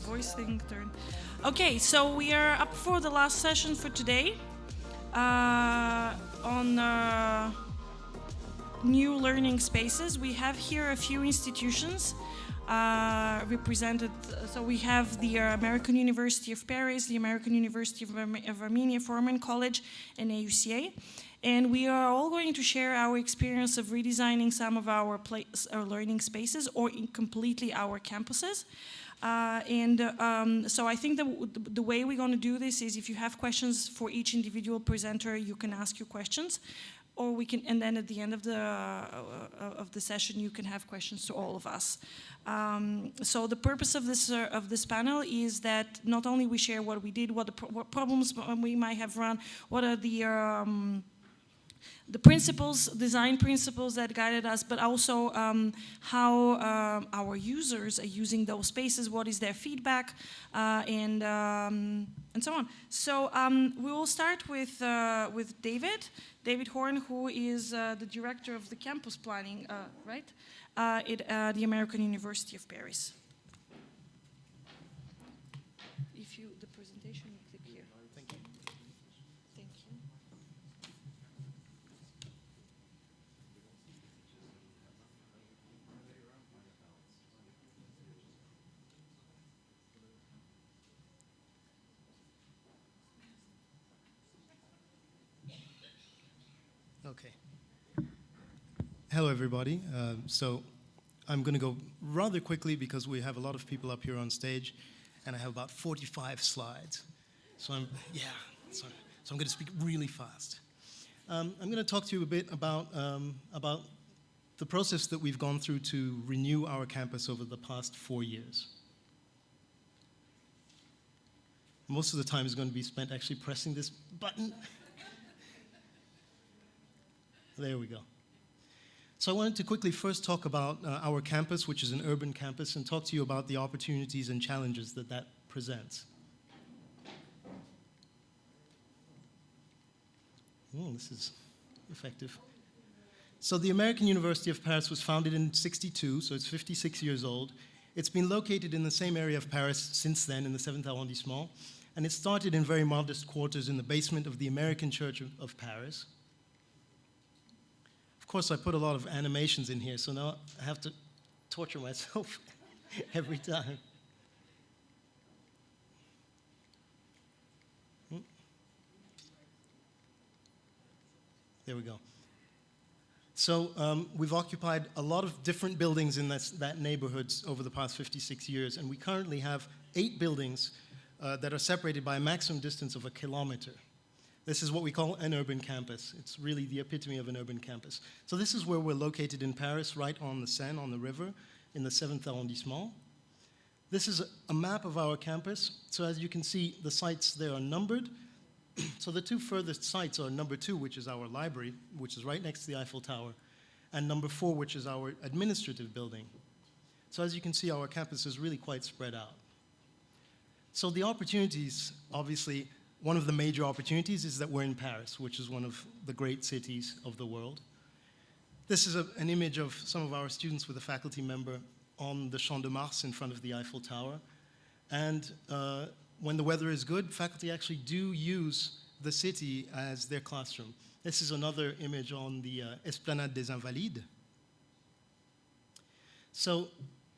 voice thing turned. Okay, so we are up for the last session for today on new learning spaces. We have here a few institutions represented. So we have the American University of Paris, the American University of Armenia, Foreman College, and AUCA. And we are all going to share our experience of redesigning some of our learning spaces or completely our campuses. So I think the way we're going to do this is if you have questions for each individual presenter, you can ask your questions. Or we can, and then at the end of the session, you can have questions to all of us. So the purpose of this panel is that not only we share what we did, what problems we might have run, what are the principles, design principles that guided us, but also how our users are using those spaces, what is their feedback, and so on. So we will start with David Horn, who is the director of the campus planning, right, at the American University of Paris. If you, the presentation, you click here. Thank you. Thank you. Okay. Hello, everybody. So I'm going to go rather quickly because we have a lot of people up here on stage, and I have about 45 slides. So I'm going to speak really fast. I'm going to talk to you a bit about the process that we've gone through to renew our campus over the past 4 years. Most of the time is going to be spent actually pressing this button. There we go. So I wanted to quickly first talk about our campus, which is an urban campus, and talk to you about the opportunities and challenges that presents. This is effective. So the American University of Paris was founded in '62, so it's 56 years old. It's been located in the same area of Paris since then, in the 7th arrondissement, and it started in very modest quarters in the basement of the American Church of Paris. Of course, I put a lot of animations in here, so now I have to torture myself every time. There we go. So we've occupied a lot of different buildings in that neighborhood over the past 56 years, and we currently have 8 buildings that are separated by a maximum distance of 1 kilometer. This is what we call an urban campus. It's really the epitome of an urban campus. So this is where we're located in Paris, right on the Seine, on the river, in the 7th arrondissement. This is a map of our campus. So as you can see, the sites there are numbered. So the 2 furthest sites are number 2, which is our library, which is right next to the Eiffel Tower, and number 4, which is our administrative building. So as you can see, our campus is really quite spread out. So the opportunities, obviously, one of the major opportunities is that we're in Paris, which is one of the great cities of the world. This is an image of some of our students with a faculty member on the Champ de Mars in front of the Eiffel Tower. And when the weather is good, faculty actually do use the city as their classroom. This is another image on the Esplanade des Invalides. So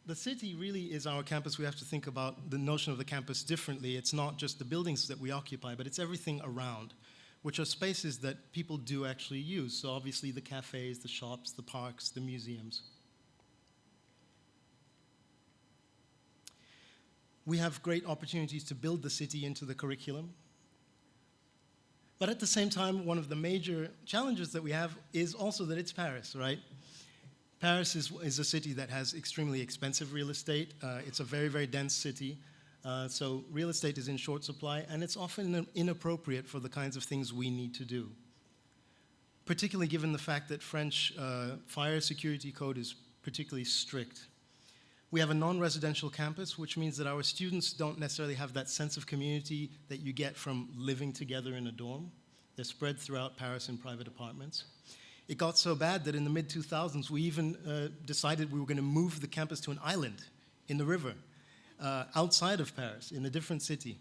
the city really is our campus. We have to think about the notion of the campus differently. It's not just the buildings that we occupy, but it's everything around, which are spaces that people do actually use. So obviously the cafes, the shops, the parks, the museums. We have great opportunities to build the city into the curriculum. But at the same time, one of the major challenges that we have is also that it's Paris, right? Paris is a city that has extremely expensive real estate. It's a very, very dense city. So real estate is in short supply, and it's often inappropriate for the kinds of things we need to do, particularly given the fact that French fire security code is particularly strict. We have a non-residential campus, which means that our students don't necessarily have that sense of community that you get from living together in a dorm. They're spread throughout Paris in private apartments. It got so bad that in the mid-2000s, we even decided we were going to move the campus to an island in the river. outside of Paris, in a different city.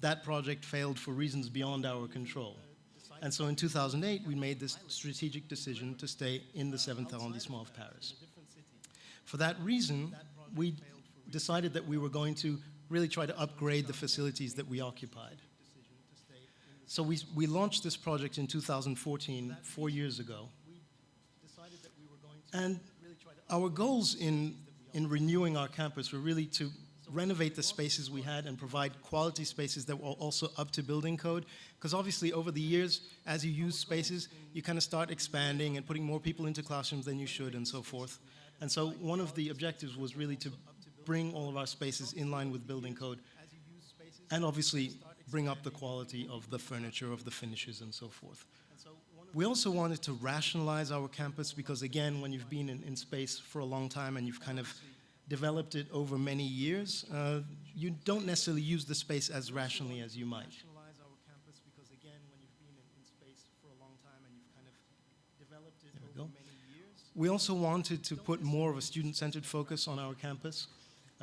That project failed for reasons beyond our control. And so in 2008, we made this strategic decision to stay in the 7th arrondissement of Paris. For that reason, we decided that we were going to really try to upgrade the facilities that we occupied. So we launched this project in 2014, 4 years ago. And our goals in renewing our campus were really to renovate the spaces we had and provide quality spaces that were also up to building code. Because obviously over the years, as you use spaces, you kind of start expanding and putting more people into classrooms than you should and so forth. And so one of the objectives was really to bring all of our spaces in line with building code and obviously bring up the quality of the furniture, of the finishes and so forth. We also wanted to rationalize our campus because again, when you've been in space for a long time and you've kind of developed it over many years, you don't necessarily use the space as rationally as you might. There we go. We also wanted to put more of a student-centered focus on our campus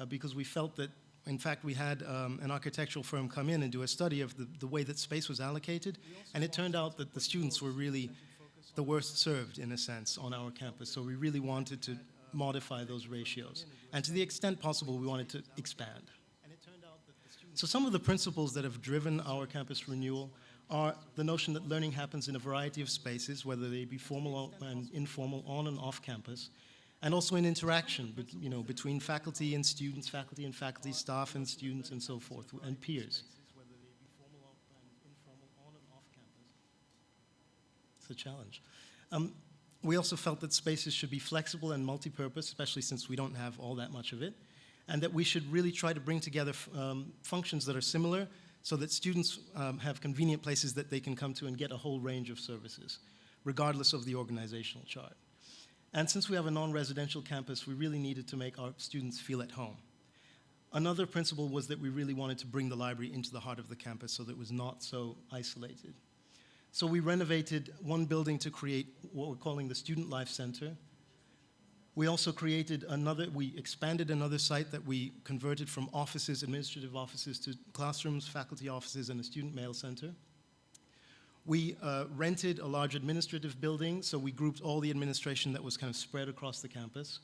because we felt that, in fact, we had an architectural firm come in and do a study of the way that space was allocated, and it turned out that the students were really the worst served, in a sense, on our campus. So we really wanted to modify those ratios. And to the extent possible, we wanted to expand. So some of the principles that have driven our campus renewal are the notion that learning happens in a variety of spaces, whether they be formal and informal, on and off campus, and also in interaction between faculty and students, faculty and faculty, staff and students, and so forth, and peers. It's a challenge. We also felt that spaces should be flexible and multi-purpose, especially since we don't have all that much of it, and that we should really try to bring together functions that are similar so that students have convenient places that they can come to and get a whole range of services, regardless of the organizational chart. And since we have a non-residential campus, we really needed to make our students feel at home. Another principle was that we really wanted to bring the library into the heart of the campus so that it was not so isolated. So we renovated one building to create what we're calling the Student Life Center. We also we expanded another site that we converted from offices, administrative offices, to classrooms, faculty offices, and a student mail center. We rented a large administrative building, so we grouped all the administration that was kind of spread across the campus.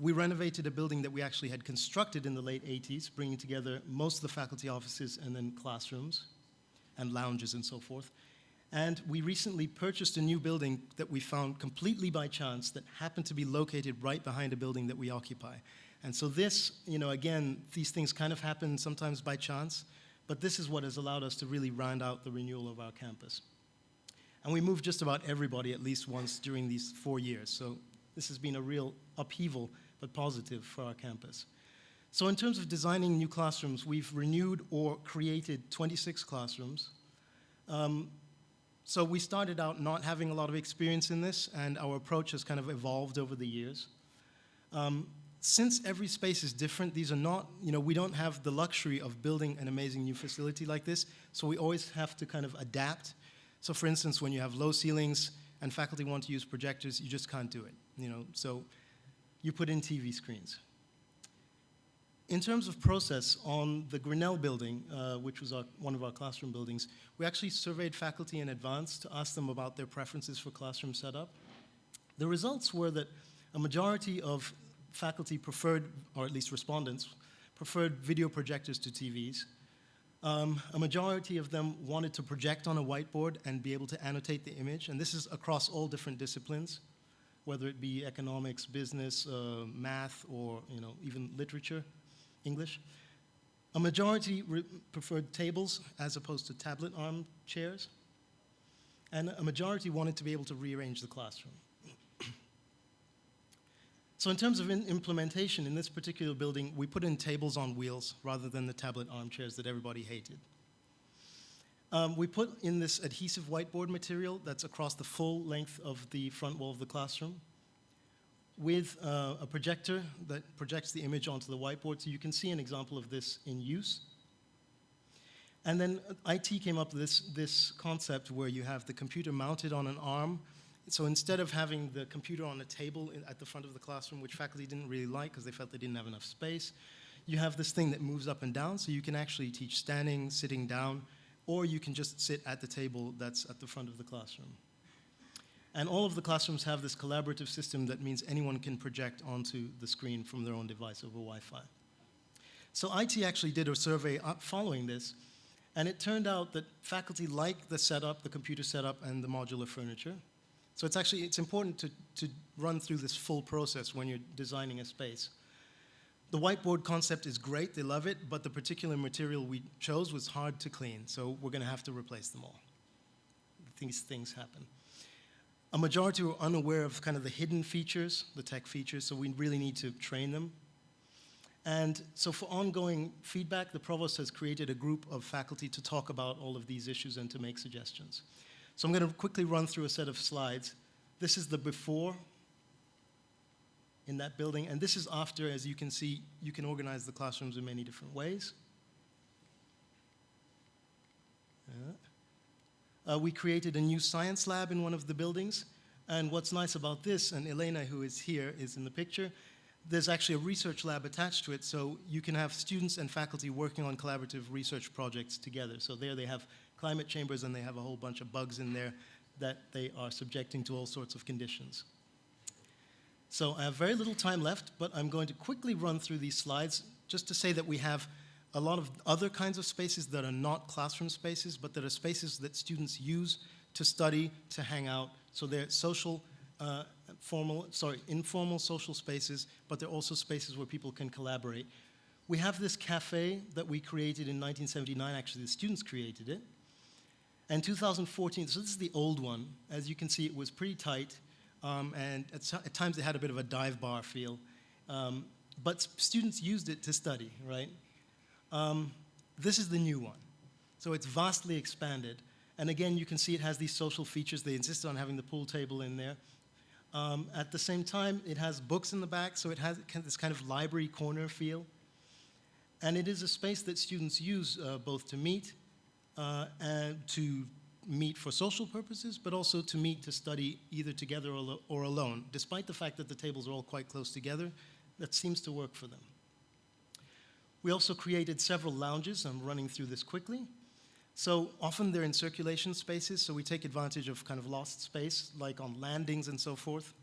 We renovated a building that we actually had constructed in the late 80s, bringing together most of the faculty offices and then classrooms and lounges and so forth. And we recently purchased a new building that we found completely by chance that happened to be located right behind a building that we occupy. And so this, again, these things kind of happen sometimes by chance, but this is what has allowed us to really round out the renewal of our campus. And we moved just about everybody at least once during these 4 years. So this has been a real upheaval, but positive for our campus. So in terms of designing new classrooms, we've renewed or created 26 classrooms. So we started out not having a lot of experience in this, and our approach has kind of evolved over the years. Since every space is different, these are not, we don't have the luxury of building an amazing new facility like this, so we always have to kind of adapt. So for instance, when you have low ceilings and faculty want to use projectors, you just can't do it, so you put in TV screens. In terms of process, on the Renewal building, which was one of our classroom buildings, we actually surveyed faculty in advance to ask them about their preferences for classroom setup. The results were that a majority of faculty preferred, or at least respondents, preferred video projectors to TVs. A majority of them wanted to project on a whiteboard and be able to annotate the image, and this is across all different disciplines, whether it be economics, business, math, or even literature. English. A majority preferred tables as opposed to tablet arm chairs, and a majority wanted to be able to rearrange the classroom. So in terms of implementation, in this particular building, we put in tables on wheels rather than the tablet armchairs that everybody hated. We put in this adhesive whiteboard material that's across the full length of the front wall of the classroom, with a projector that projects the image onto the whiteboard, so you can see an example of this in use. And then IT came up with this concept where you have the computer mounted on an arm. So instead of having the computer on a table at the front of the classroom, which faculty didn't really like because they felt they didn't have enough space, you have this thing that moves up and down, so you can actually teach standing, sitting down, or you can just sit at the table that's at the front of the classroom. And all of the classrooms have this collaborative system that means anyone can project onto the screen from their own device over Wi-Fi. So IT actually did a survey following this, and it turned out that faculty like the setup, the computer setup, and the modular furniture. So it's important to run through this full process when you're designing a space. The whiteboard concept is great, they love it, but the particular material we chose was hard to clean, so we're going to have to replace them all. These things happen. A majority were unaware of kind of the hidden features, the tech features, so we really need to train them. And so for ongoing feedback, the provost has created a group of faculty to talk about all of these issues and to make suggestions. So I'm going to quickly run through a set of slides. This is the before in that building, and this is after. As you can see, you can organize the classrooms in many different ways. We created a new science lab in one of the buildings, and what's nice about this, and Elena, who is here, is in the picture, there's actually a research lab attached to it, so you can have students and faculty working on collaborative research projects together. So there they have climate chambers, and they have a whole bunch of bugs in there that they are subjecting to all sorts of conditions. So I have very little time left, but I'm going to quickly run through these slides just to say that we have a lot of other kinds of spaces that are not classroom spaces, but that are spaces that students use to study, to hang out. So they're informal social spaces, but they're also spaces where people can collaborate. We have this cafe that we created in 1979. Actually, the students created it. And 2014, so this is the old one. As you can see, it was pretty tight, and at times it had a bit of a dive bar feel. But students used it to study, right? This is the new one. So it's vastly expanded. And again, you can see it has these social features. They insisted on having the pool table in there. At the same time, it has books in the back, so it has this kind of library corner feel. And it is a space that students use both to meet and to meet for social purposes, but also to meet to study either together or alone. Despite the fact that the tables are all quite close together, that seems to work for them. We also created several lounges. I'm running through this quickly. So often they're in circulation spaces, so we take advantage of kind of lost space, like on landings and so forth.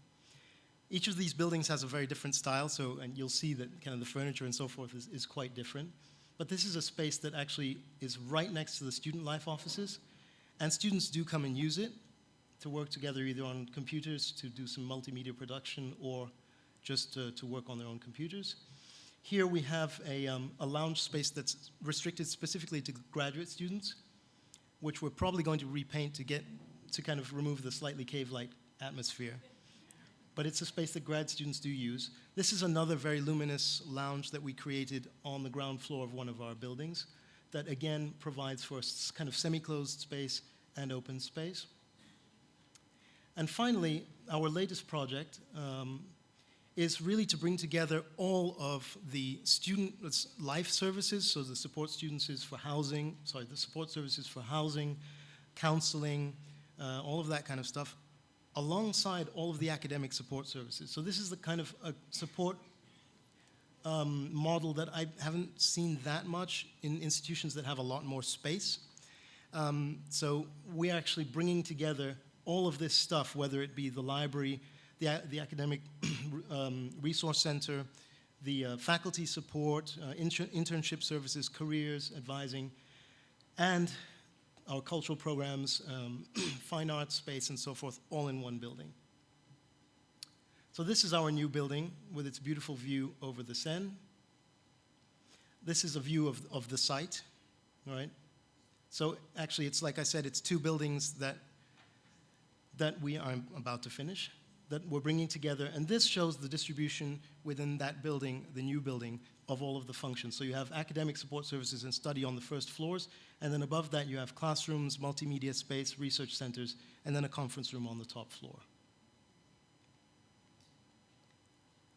Each of these buildings has a very different style, and you'll see that kind of the furniture and so forth is quite different. But this is a space that actually is right next to the student life offices, and students do come and use it to work together either on computers to do some multimedia production or just to work on their own computers. Here we have a lounge space that's restricted specifically to graduate students, which we're probably going to repaint to kind of remove the slightly cave-like atmosphere. But it's a space that grad students do use. This is another very luminous lounge that we created on the ground floor of one of our buildings that again provides for a kind of semi-closed space and open space. And finally, our latest project is really to bring together all of the student life services, so the support services for housing, counseling, all of that kind of stuff, alongside all of the academic support services. So this is the kind of support model that I haven't seen that much in institutions that have a lot more space. So we're actually bringing together all of this stuff, whether it be the library, the academic resource center, the faculty support, internship services, careers, advising, and our cultural programs, fine arts space, and so forth, all in one building. So this is our new building with its beautiful view over the Seine. This is a view of the site, right? So actually, it's like I said, it's two buildings that we are about to finish, that we're bringing together, and this shows the distribution within that building, the new building, of all of the functions. So you have academic support services and study on the first floors, and then above that you have classrooms, multimedia space, research centers, and then a conference room on the top floor.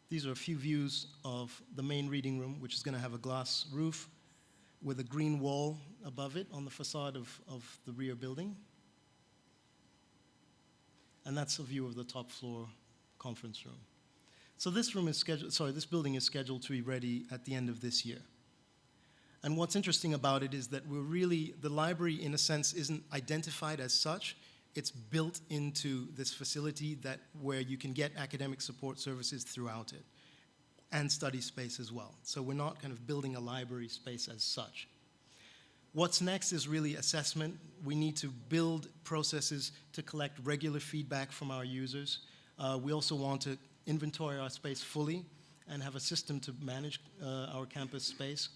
These are a few views of the main reading room, which is going to have a glass roof with a green wall above it on the facade of the rear building. And that's a view of the top floor conference room. So this room is scheduled, sorry, this building is scheduled to be ready at the end of this year. And what's interesting about it is that the library in a sense isn't identified as such. It's built into this facility where you can get academic support services throughout it and study space as well. So we're not kind of building a library space as such. What's next is really assessment. We need to build processes to collect regular feedback from our users. We also want to inventory our space fully and have a system to manage our campus space.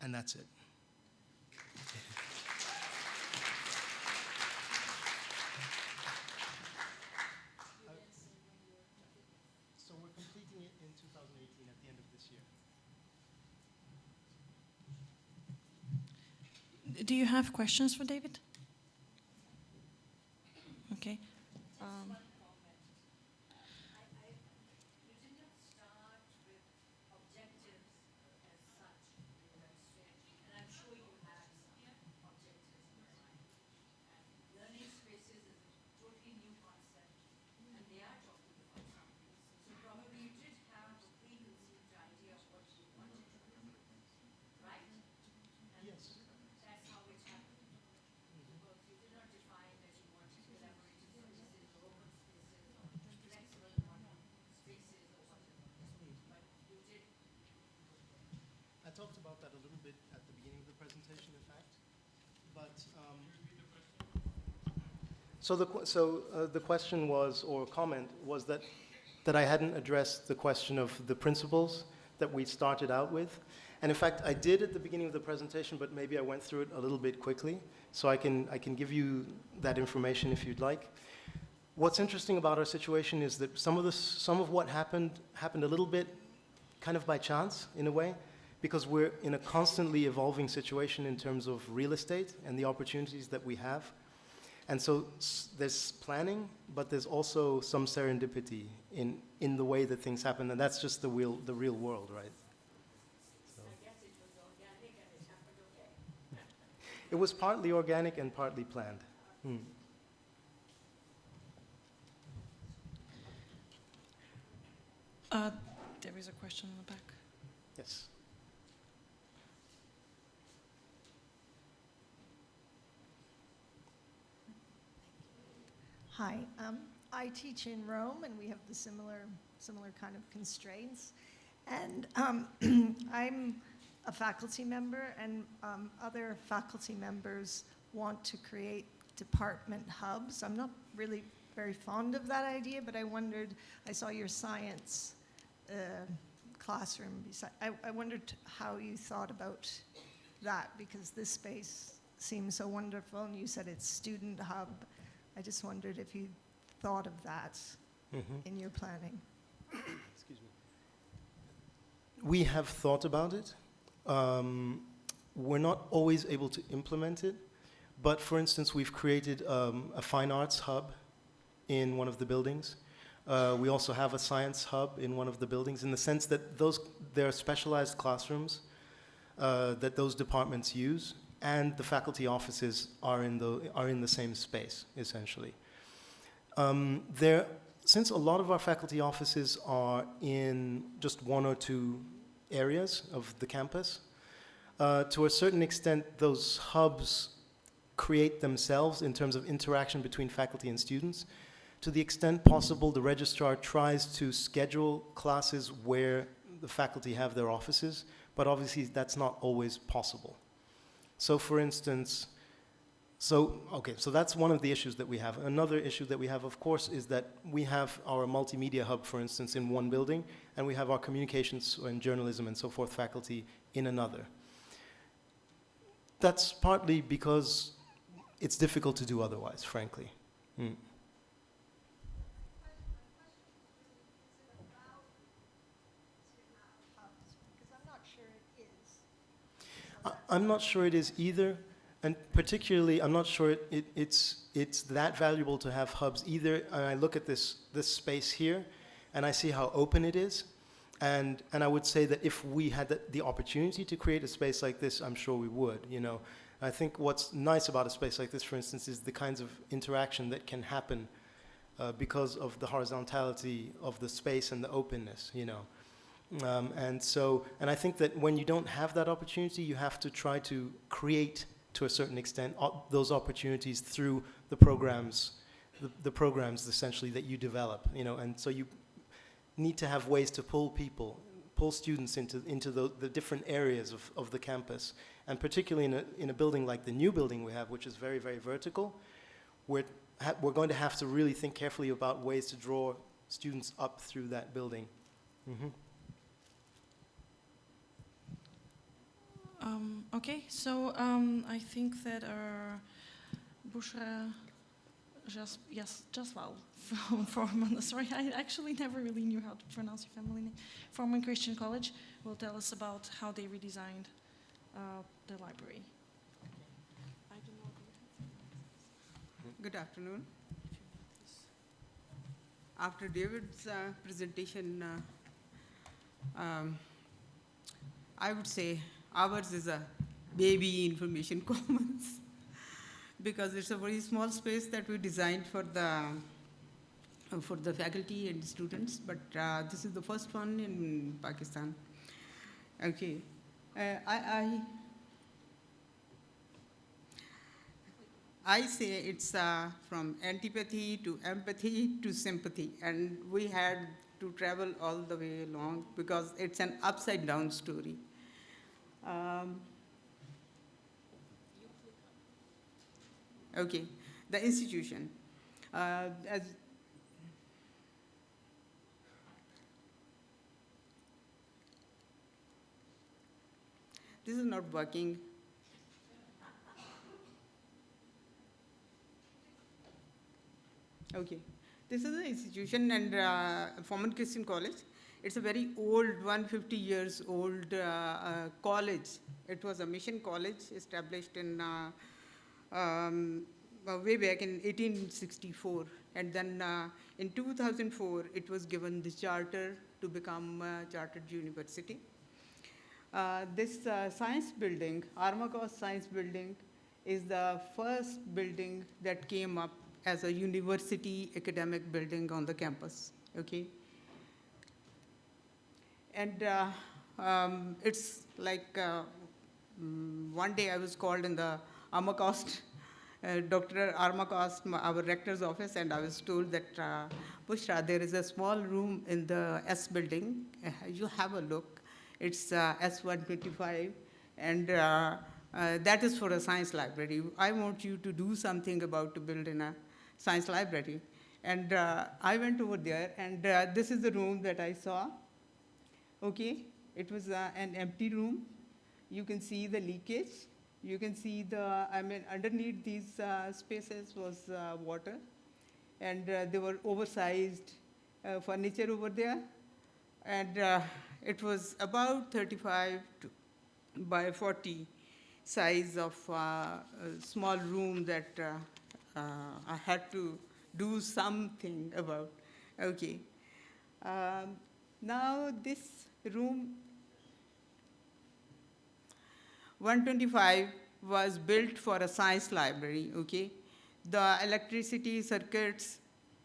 And that's it. So we're completing it in 2018 at the end of this year. Do you have questions for David? Okay. I talked about that a little bit at the beginning of the presentation, in fact. But the question was, or comment was that I hadn't addressed the question of the principles that we started out with. And in fact, I did at the beginning of the presentation, but maybe I went through it a little bit quickly. So I can give you that information if you'd like. What's interesting about our situation is that some of what happened a little bit kind of by chance, in a way, because we're in a constantly evolving situation in terms of real estate and the opportunities that we have. And so there's planning, but there's also some serendipity in the way that things happen, and that's just the real world, right? So. I guess it was organic and it happened okay. It was partly organic and partly planned. There is a question in the back. Yes. Hi, I teach in Rome, and we have the similar kind of constraints. And I'm a faculty member, and other faculty members want to create department hubs. I'm not really very fond of that idea, but I wondered, I saw your science classroom. I wondered how you thought about that, because this space seems so wonderful, and you said it's student hub. I just wondered if you thought of that in your planning. Excuse me. We have thought about it. We're not always able to implement it, but for instance, we've created a fine arts hub in one of the buildings. We also have a science hub in one of the buildings, in the sense that there are specialized classrooms that those departments use, and the faculty offices are in the same space, essentially. Since a lot of our faculty offices are in just one or two areas of the campus, to a certain extent, those hubs create themselves in terms of interaction between faculty and students. To the extent possible, the registrar tries to schedule classes where the faculty have their offices, but obviously that's not always possible. So for instance, so that's one of the issues that we have. Another issue that we have, of course, is that we have our multimedia hub, for instance, in one building, and we have our communications and journalism and so forth faculty in another. That's partly because it's difficult to do otherwise, frankly. I'm not sure it is either, and particularly I'm not sure it's that valuable to have hubs either. And I look at this space here, and I see how open it is, and I would say that if we had the opportunity to create a space like this, I'm sure we would. You know, I think what's nice about a space like this, for instance, is the kinds of interaction that can happen because of the horizontality of the space and the openness, you know. And I think that when you don't have that opportunity, you have to try to create, to a certain extent, those opportunities through the programs, the programs essentially that you develop, you know. And so you need to have ways to pull students into the different areas of the campus. And particularly in a building like the new building we have, which is very, very vertical, we're going to have to really think carefully about ways to draw students up through that building. Mm-hmm. Okay, so I think that Bushra Jaswal from sorry, I actually never really knew how to pronounce your family name. From Christian College will tell us about how they redesigned the library. I don't know. Good afternoon. After David's presentation, I would say ours is a baby information commons because it's a very small space that we designed for the faculty and students, but this is the first one in Pakistan. Okay. I say it's from antipathy to empathy to sympathy, and we had to travel all the way along because it's an upside down story. Okay, the institution. This is not working. Okay, this is an institution and Forman Christian College. It's a very old, 150 years old college. It was a mission college established in way back in 1864. And then in 2004, it was given the charter to become a chartered university. This science building, AMICAL Science Building, is the first building that came up as a university academic building on the campus, okay? And it's like one day I was called in the Armacost, Dr. Armacost, our rector's office, and I was told that, Bushra, there is a small room in the S building. You have a look. It's S125, and that is for a science library. I want you to do something about to build in a science library. And I went over there, and this is the room that I saw. Okay, it was an empty room. You can see the leakage. You can see underneath these spaces was water. And they were oversized furniture over there. And it was about 35 by 40 size of a small room that I had to do something about. Okay. Now this room 125 was built for a science library, okay? The electricity circuits,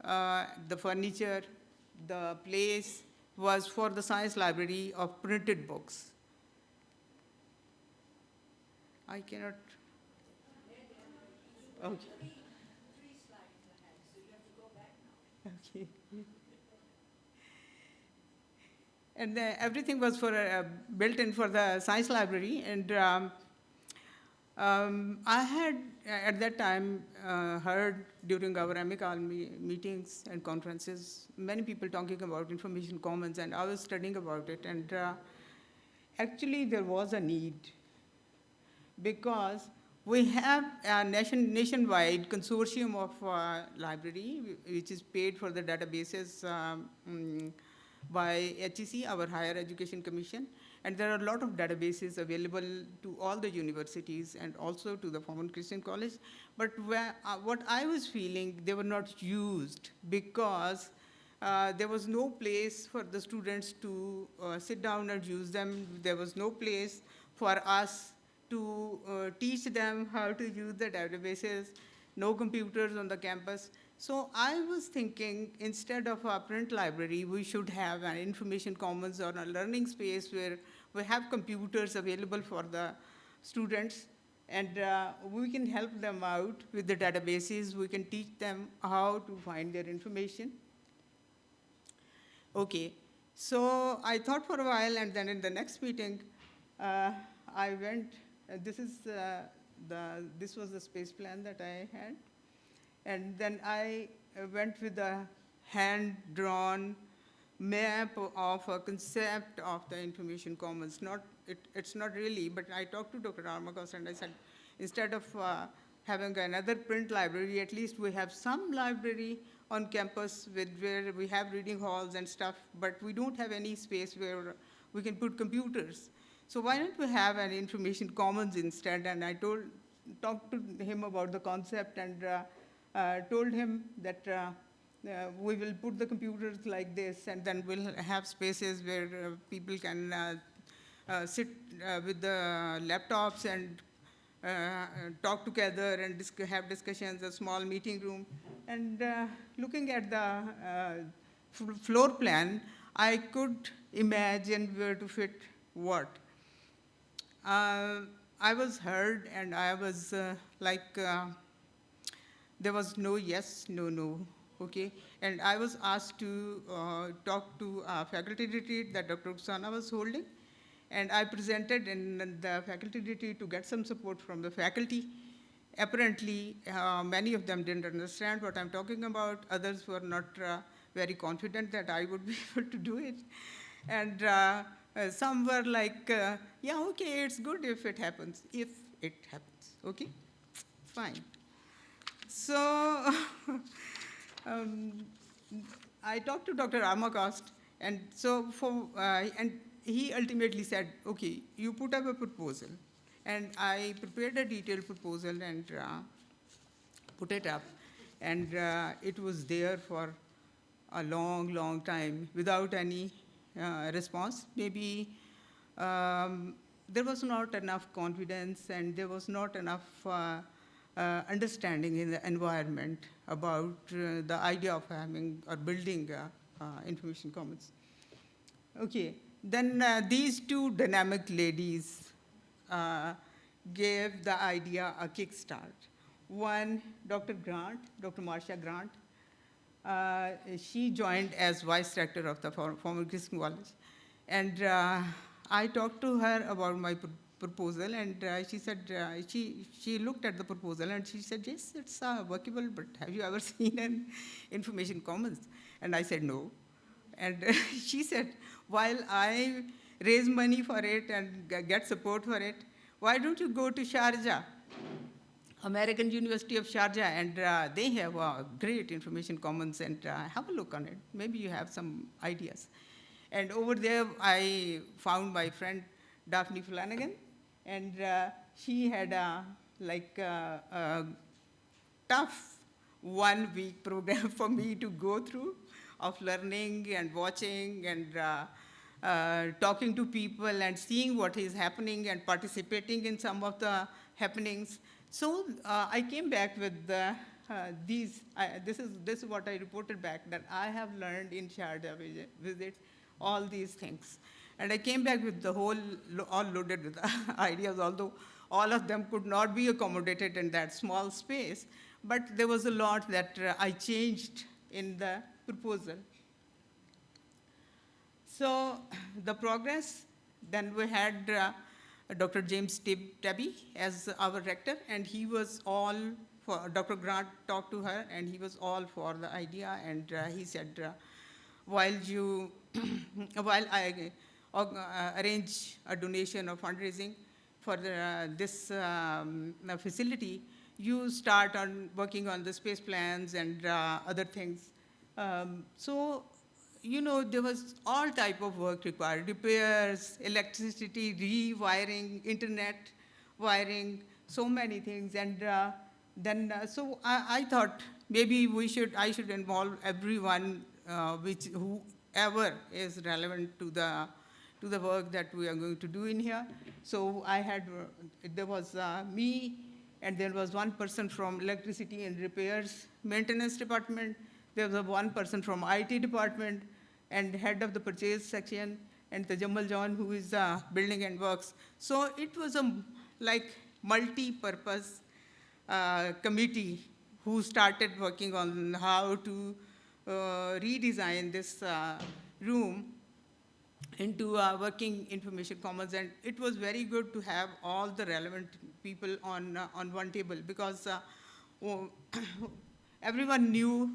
the furniture, the place was for the science library of printed books. I cannot. Okay. Okay. And everything was for built in for the science library. And I had, at that time, heard during our AMICAL meetings and conferences, many people talking about information commons, and I was studying about it. And actually, there was a need because we have a nationwide consortium of library, which is paid for the databases by HEC, our Higher Education Commission. And there are a lot of databases available to all the universities and also to the Forman Christian College. But what I was feeling, they were not used because there was no place for the students to sit down and use them. There was no place for us to teach them how to use the databases, no computers on the campus. So I was thinking, instead of a print library, we should have an information commons or a learning space where we have computers available for the students, and we can help them out with the databases. We can teach them how to find their information. Okay, so I thought for a while, and then in the next meeting, I went, this was the space plan that I had. And then I went with a hand-drawn map of a concept of the information commons. It's not really, but I talked to Dr. Armakos and I said, instead of having another print library, at least we have some library on campus where we have reading halls and stuff, but we don't have any space where we can put computers. So why don't we have an information commons instead? And I talked to him about the concept and told him that we will put the computers like this, and then we'll have spaces where people can sit with the laptops and talk together and have discussions, a small meeting room. And looking at the floor plan, I could imagine where to fit what. I was heard, and I was there was no yes, no, okay? And I was asked to talk to a faculty retreat that Dr. Uksana was holding, and I presented in the faculty retreat to get some support from the faculty. Apparently, many of them didn't understand what I'm talking about. Others were not very confident that I would be able to do it. And some were like, yeah, okay, it's good if it happens, okay? Fine. So I talked to Dr. Armakos, and and he ultimately said, okay, you put up a proposal. And I prepared a detailed proposal and put it up. And it was there for a long, long time without any response. Maybe there was not enough confidence, and there was not enough understanding in the environment about the idea of having or building information commons. Okay, then these two dynamic ladies gave the idea a kickstart. One, Dr. Marcia Grant, she joined as vice rector of the former Christian College. And I talked to her about my proposal, and she said, she looked at the proposal and she said, yes, it's workable, but have you ever seen an information commons? And I said, no. And she said, while I raise money for it and get support for it, why don't you go to Sharjah, American University of Sharjah, and they have a great information commons, and have a look on it. Maybe you have some ideas. And over there, I found my friend, Daphne Flanagan, and she had a tough 1 week program for me to go through of learning and watching and talking to people and seeing what is happening and participating in some of the happenings. So I came back with this is what I reported back, that I have learned in Sharjah visit, all these things. And I came back with the all loaded with ideas, although all of them could not be accommodated in that small space. But there was a lot that I changed in the proposal. So the progress, then we had Dr. James Tabby as our rector, and he was all for, Dr. Grant talked to her, and he was all for the idea, and he said, while I arrange a donation or fundraising for this facility, you start on working on the space plans and other things. So, you know, there was all type of work required: repairs, electricity, rewiring, internet wiring, so many things. And then, so I thought maybe I should involve everyone, whoever is relevant to the work that we are going to do in here. So I had, there was me, and there was one person from electricity and repairs maintenance department. There was one person from IT department and head of the purchase section, and the Jamal John, who is building and works. So it was a like multi-purpose committee who started working on how to redesign this room into a working information commons, and it was very good to have all the relevant people on one table, because everyone knew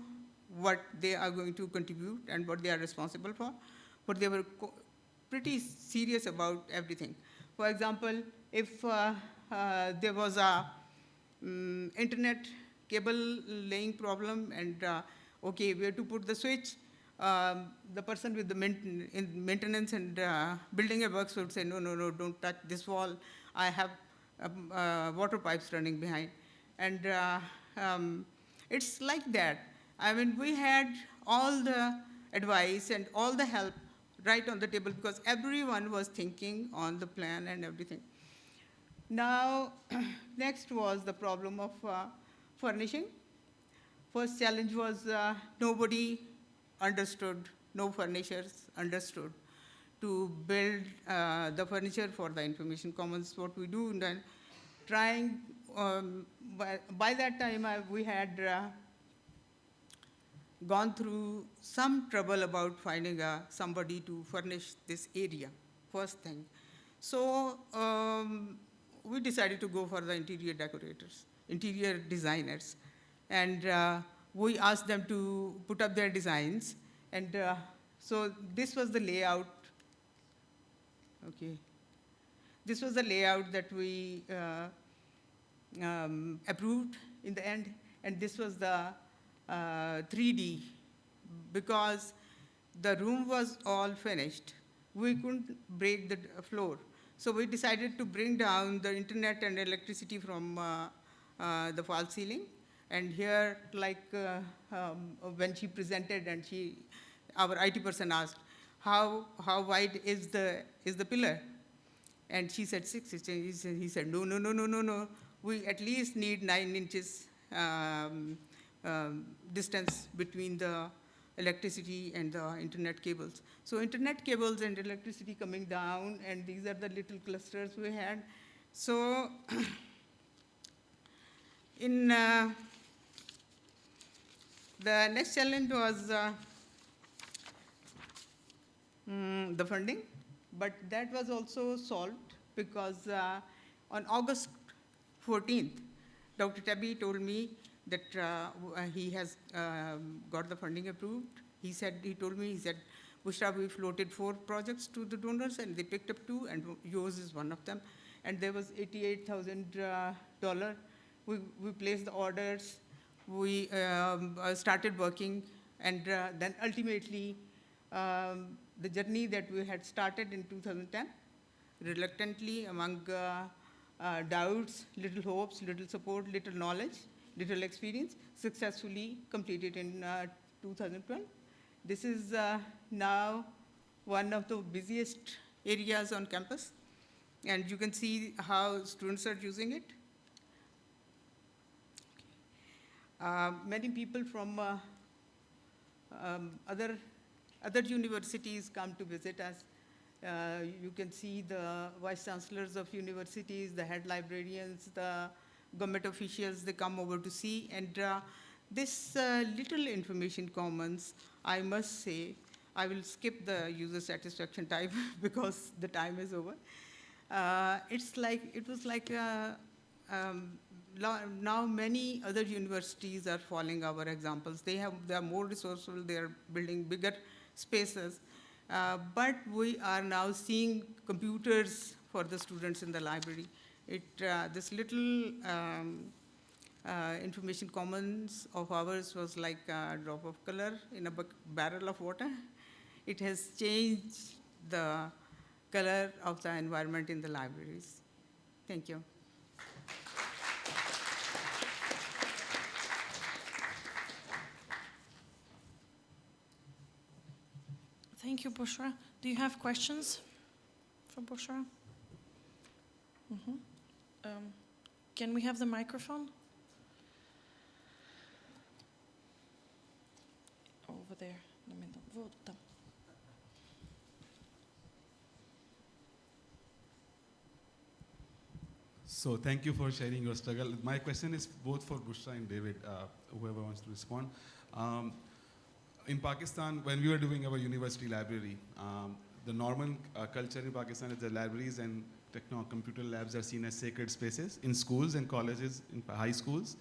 what they are going to contribute and what they are responsible for, but they were pretty serious about everything. For example, if there was a internet cable laying problem, and okay, where to put the switch, the person with the maintenance and building and works would say, no, no, no, don't touch this wall. I have water pipes running behind. And it's like that. I mean, we had all the advice and all the help right on the table, because everyone was thinking on the plan and everything. Now, next was the problem of furnishing. First challenge was nobody understood, no furnishers understood to build the furniture for the information commons, what we do, and then trying, by that time we had gone through some trouble about finding somebody to furnish this area, first thing. So we decided to go for the interior decorators, interior designers, and we asked them to put up their designs, and so this was the layout. Okay, this was the layout that we approved in the end, and this was the 3D, because the room was all finished. We couldn't break the floor, so we decided to bring down the internet and electricity from the false ceiling. And here, like when she presented, and our IT person asked, how wide is the pillar? And she said 6 inches. He said, no, no, no, no, no, no. We at least need 9 inches distance between the electricity and the internet cables. So internet cables and electricity coming down, and these are the little clusters we had. So in the next challenge was the funding, but that was also solved, because on August 14th, Dr. Tabby told me that he has got the funding approved. He told me, Bushra, we floated 4 projects to the donors, and they picked up 2, and yours is one of them. And there was $88,000. We placed the orders. We started working, and then ultimately, the journey that we had started in 2010, reluctantly, among doubts, little hopes, little support, little knowledge, little experience, successfully completed in 2012. This is now one of the busiest areas on campus, and you can see how students are using it. Many people from other universities come to visit us. You can see the vice chancellors of universities, the head librarians, the government officials, they come over to see. And this little information commons, I must say, I will skip the user satisfaction type because the time is over. It was like now many other universities are following our examples. They are more resourceful, they are building bigger spaces, but we are now seeing computers for the students in the library. This little information commons of ours was like a drop of color in a barrel of water. It has changed the color of the environment in the libraries. Thank you. Thank you, Bushra. Do you have questions for Bushra? Can we have the microphone? Over there, in the middle. Volta. So thank you for sharing your struggle. My question is both for Bushra and David, whoever wants to respond. In Pakistan, when we were doing our university library, the normal culture in Pakistan is that libraries and computer labs are seen as sacred spaces in schools and colleges, in high schools.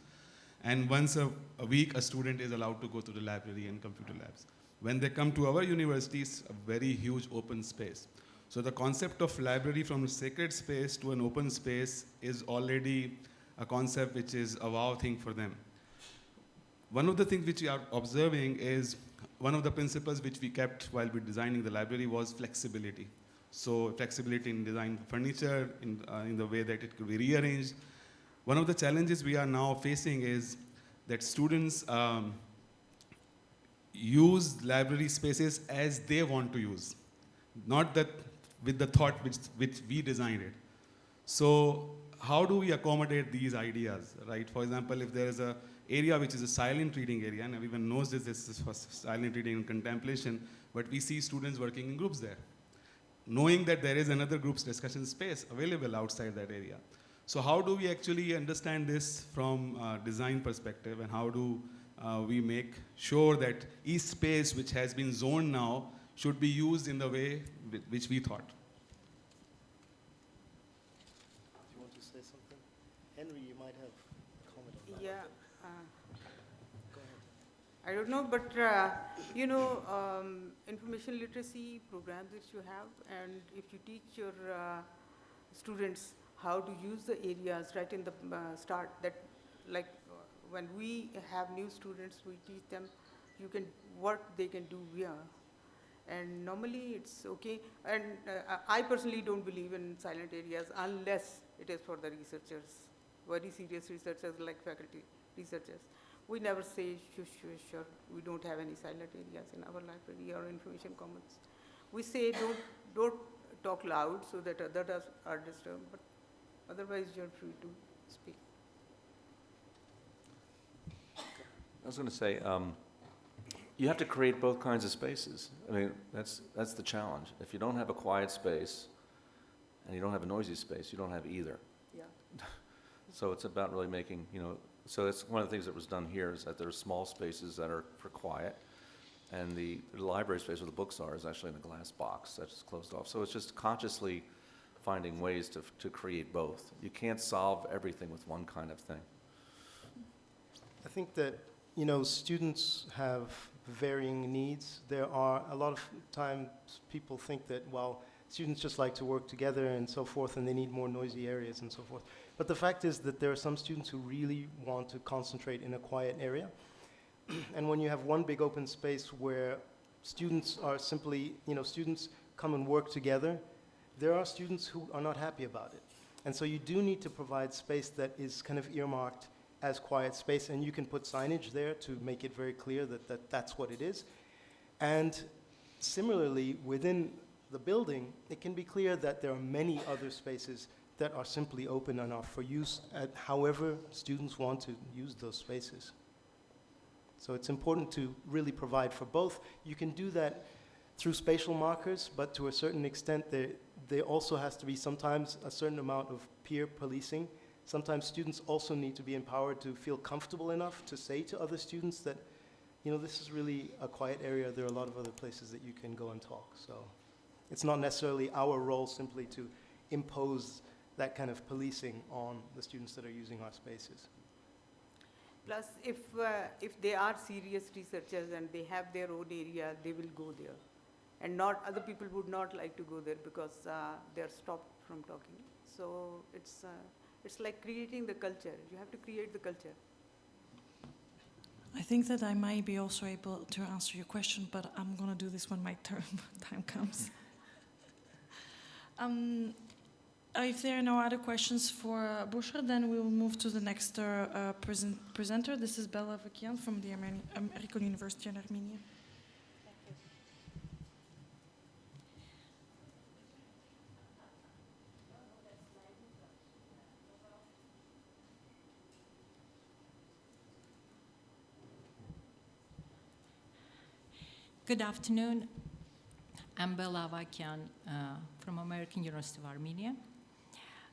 And once a week, a student is allowed to go to the library and computer labs. When they come to our university, it's a very huge open space. So the concept of library from a sacred space to an open space is already a concept which is a wow thing for them. One of the things which we are observing is one of the principles which we kept while we designing the library was flexibility. So flexibility in design furniture, in the way that it could be rearranged. One of the challenges we are now facing is that students use library spaces as they want to use, not that with the thought which we designed it. So how do we accommodate these ideas, right? For example, if there is an area which is a silent reading area, and everyone knows this is for silent reading and contemplation, but we see students working in groups there, knowing that there is another group's discussion space available outside that area. So how do we actually understand this from a design perspective, and how do we make sure that each space which has been zoned now should be used in the way which we thought? Do you want to say something? Henry, you might have a comment on that. Yeah. Go ahead. I don't know, but information literacy programs that you have, and if you teach your students how to use the areas right in the start, that like when we have new students, we teach them what they can do here. And normally it's okay. And I personally don't believe in silent areas unless it is for the researchers, very serious researchers like faculty researchers. We never say, sure, we don't have any silent areas in our library or information commons. We say don't talk loud so that others are disturbed, but otherwise you're free to speak. I was going to say, you have to create both kinds of spaces. I mean, that's the challenge. If you don't have a quiet space and you don't have a noisy space, you don't have either. Yeah. So it's about really making, so it's one of the things that was done here is that there are small spaces that are for quiet, and the library space where the books are is actually in a glass box that's closed off. So it's just consciously finding ways to create both. You can't solve everything with one kind of thing. I think that, students have varying needs. There are a lot of times people think that, well, students just like to work together and so forth, and they need more noisy areas and so forth. But the fact is that there are some students who really want to concentrate in a quiet area. And when you have one big open space where students are simply, students come and work together, there are students who are not happy about it. And so you do need to provide space that is kind of earmarked as quiet space, and you can put signage there to make it very clear that that's what it is. And similarly, within the building, it can be clear that there are many other spaces that are simply open enough for use at however students want to use those spaces. So it's important to really provide for both. You can do that through spatial markers, but to a certain extent, there also has to be sometimes a certain amount of peer policing. Sometimes students also need to be empowered to feel comfortable enough to say to other students that, this is really a quiet area. There are a lot of other places that you can go and talk. So it's not necessarily our role simply to impose that kind of policing on the students that are using our spaces. Plus, if they are serious researchers and they have their own area, they will go there. And other people would not like to go there because they're stopped from talking. So it's like creating the culture. You have to create the culture. I think that I might be also able to answer your question, but I'm going to do this when my time comes. If there are no other questions for Bushra, then we will move to the next presenter. This is Bella Vakian from the American University in Armenia. Good afternoon. I'm Bella Avakyan from American University of Armenia.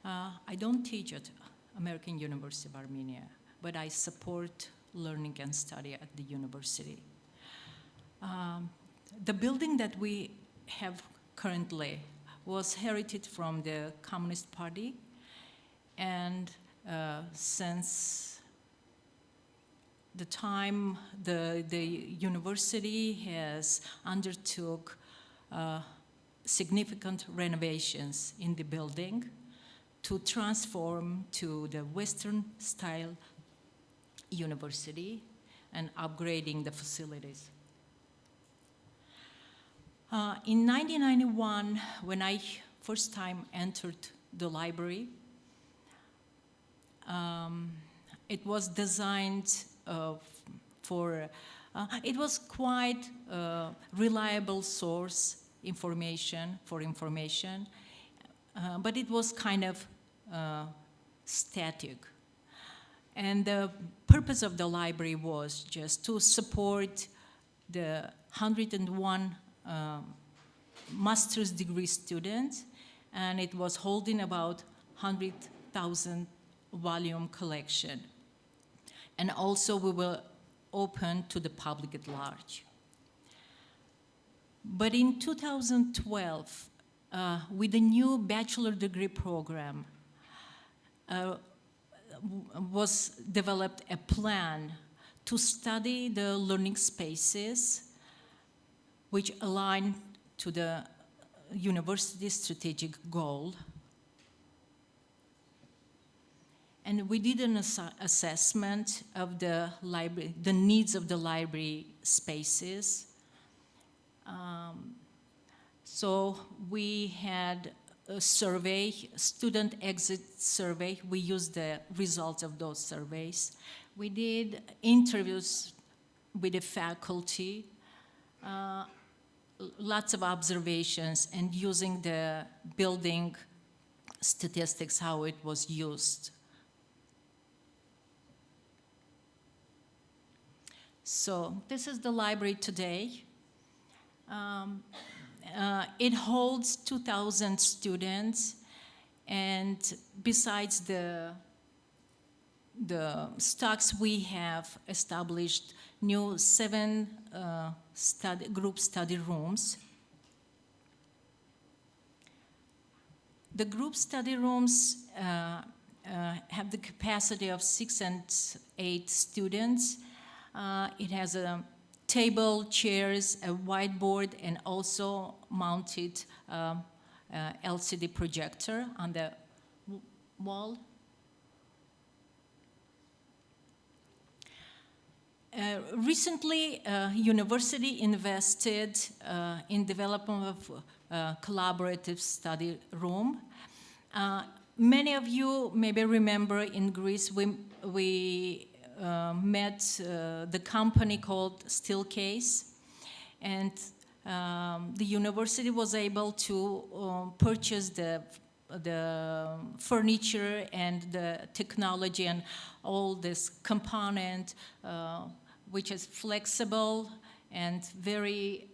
I don't teach at American University of Armenia, but I support learning and study at the university. The building that we have currently was inherited from the Communist Party, and since the time the university has undertook significant renovations in the building to transform to the Western style university and upgrading the facilities. In 1991, when I first time entered the library, it was designed it was quite a reliable source for information, but it was kind of static. And the purpose of the library was just to support the 101 master's degree students, and it was holding about 100,000 volume collection. And also we were open to the public at large. But in 2012, with the new bachelor degree program, was developed a plan to study the learning spaces which align to the university's strategic goal. And we did an assessment of the library, the needs of the library spaces. So we had a survey, student exit survey. We used the results of those surveys. We did interviews with the faculty, lots of observations, and using the building statistics, how it was used. So this is the library today. It holds 2,000 students, and besides the stocks, we have established new 7 group study rooms. The group study rooms have the capacity of 6 and 8 students. It has a table, chairs, a whiteboard, and also mounted LCD projector on the wall. Recently, university invested in development of a collaborative study room. Many of you maybe remember in Greece, we met the company called Steelcase, and the university was able to purchase the furniture and the technology and all this component, which is flexible and very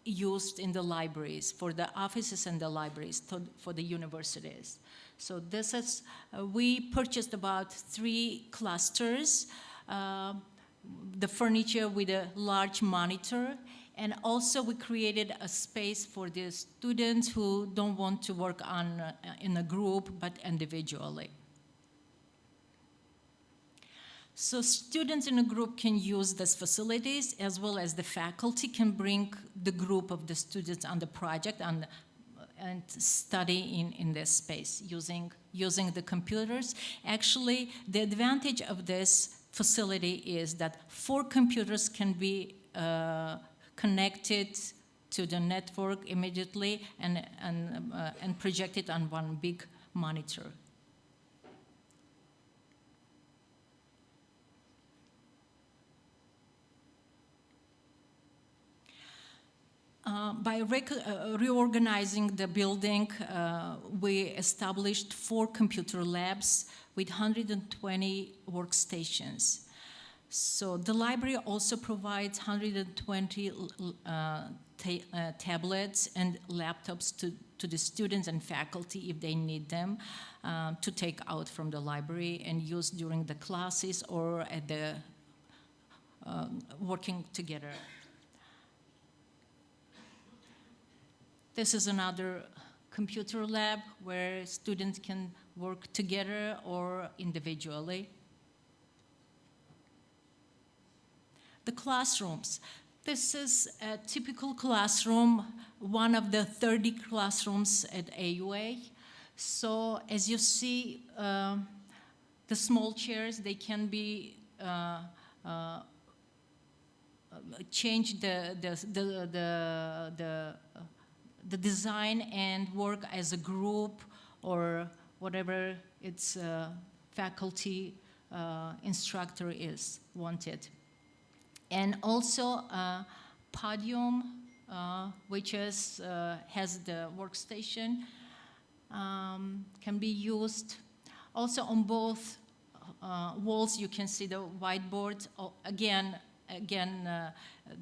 used in the libraries, for the offices and the libraries, for the universities. So this is, we purchased about 3 clusters, the furniture with a large monitor, and also we created a space for the students who don't want to work in a group, but individually. So students in a group can use these facilities, as well as the faculty can bring the group of the students on the project and study in this space using the computers. Actually, the advantage of this facility is that 4 computers can be connected to the network immediately and projected on one big monitor. By reorganizing the building, we established 4 computer labs with 120 workstations. So the library also provides 120 tablets and laptops to the students and faculty if they need them to take out from the library and use during the classes or at the working together. This is another computer lab where students can work together or individually. The classrooms. This is a typical classroom, one of the 30 classrooms at AUA. So as you see, the small chairs, they can be change the design and work as a group or whatever its faculty instructor is wanted. And also podium, which is, has the workstation, can be used. Also on both walls you can see the whiteboard. Again,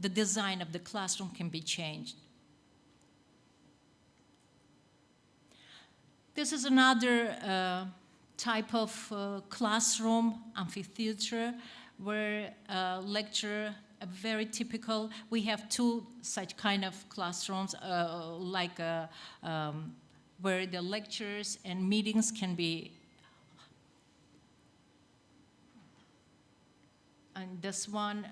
the design of the classroom can be changed. This is another type of classroom, amphitheater, where lecture, very typical. We have two such kind of classrooms, where the lectures and meetings can be. And this one,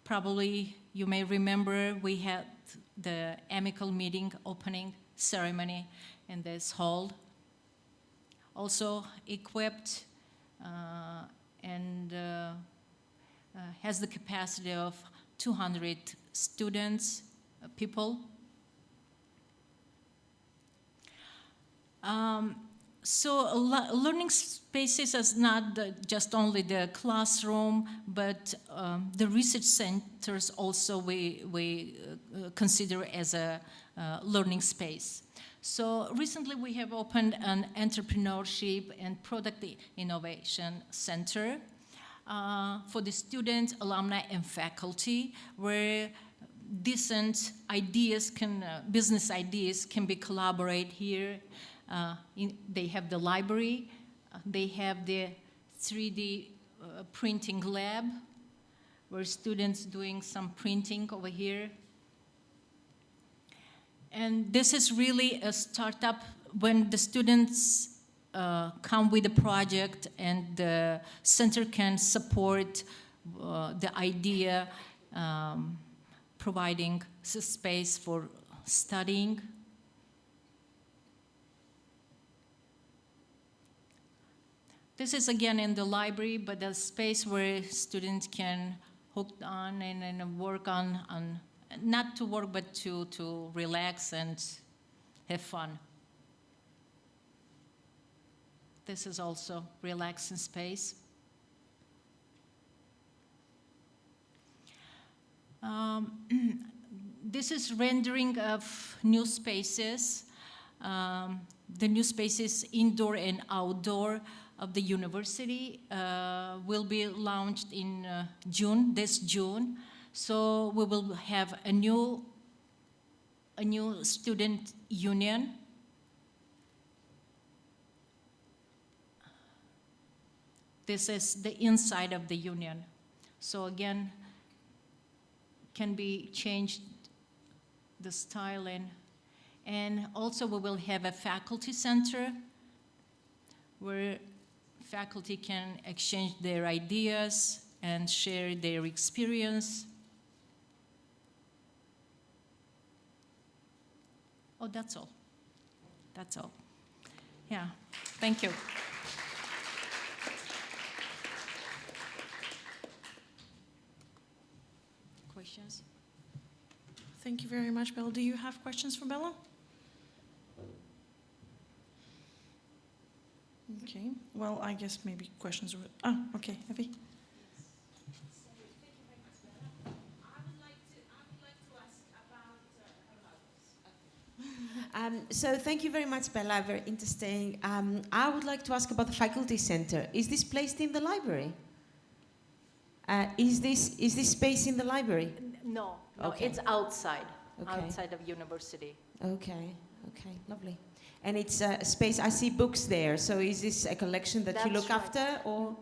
probably you may remember, we had the AMICAL meeting opening ceremony in this hall. Also equipped and has the capacity of 200 students, people. So learning spaces is not just only the classroom, but the research centers also we consider as a learning space. So recently we have opened an entrepreneurship and product innovation center for the students, alumni, and faculty, where decent ideas business ideas can be collaborated here. They have the library, they have the 3D printing lab, where students doing some printing over here. And this is really a startup when the students come with a project and the center can support the idea, providing space for studying. This is again in the library, but a space where students can hook on and work on not to work, but to relax and have fun. This is also relaxing space. This is rendering of new spaces. The new spaces indoor and outdoor of the university will be launched in this June. So we will have a new student union. This is the inside of the union. So again, can be changed the style and also we will have a faculty center where faculty can exchange their ideas and share their experience. Oh, that's all. That's all. Yeah, thank you. Questions? Thank you very much, Bella. Do you have questions for Bella? Okay, well, I guess maybe questions were, okay, Evie. So thank you very much, Bella, very interesting. I would like to ask about the faculty center. Is this placed in the library? Is this space in the library? No, Okay. it's outside, Okay. outside of university. Okay, lovely. And it's a space, I see books there, so is this a collection that you That's look right. after, or?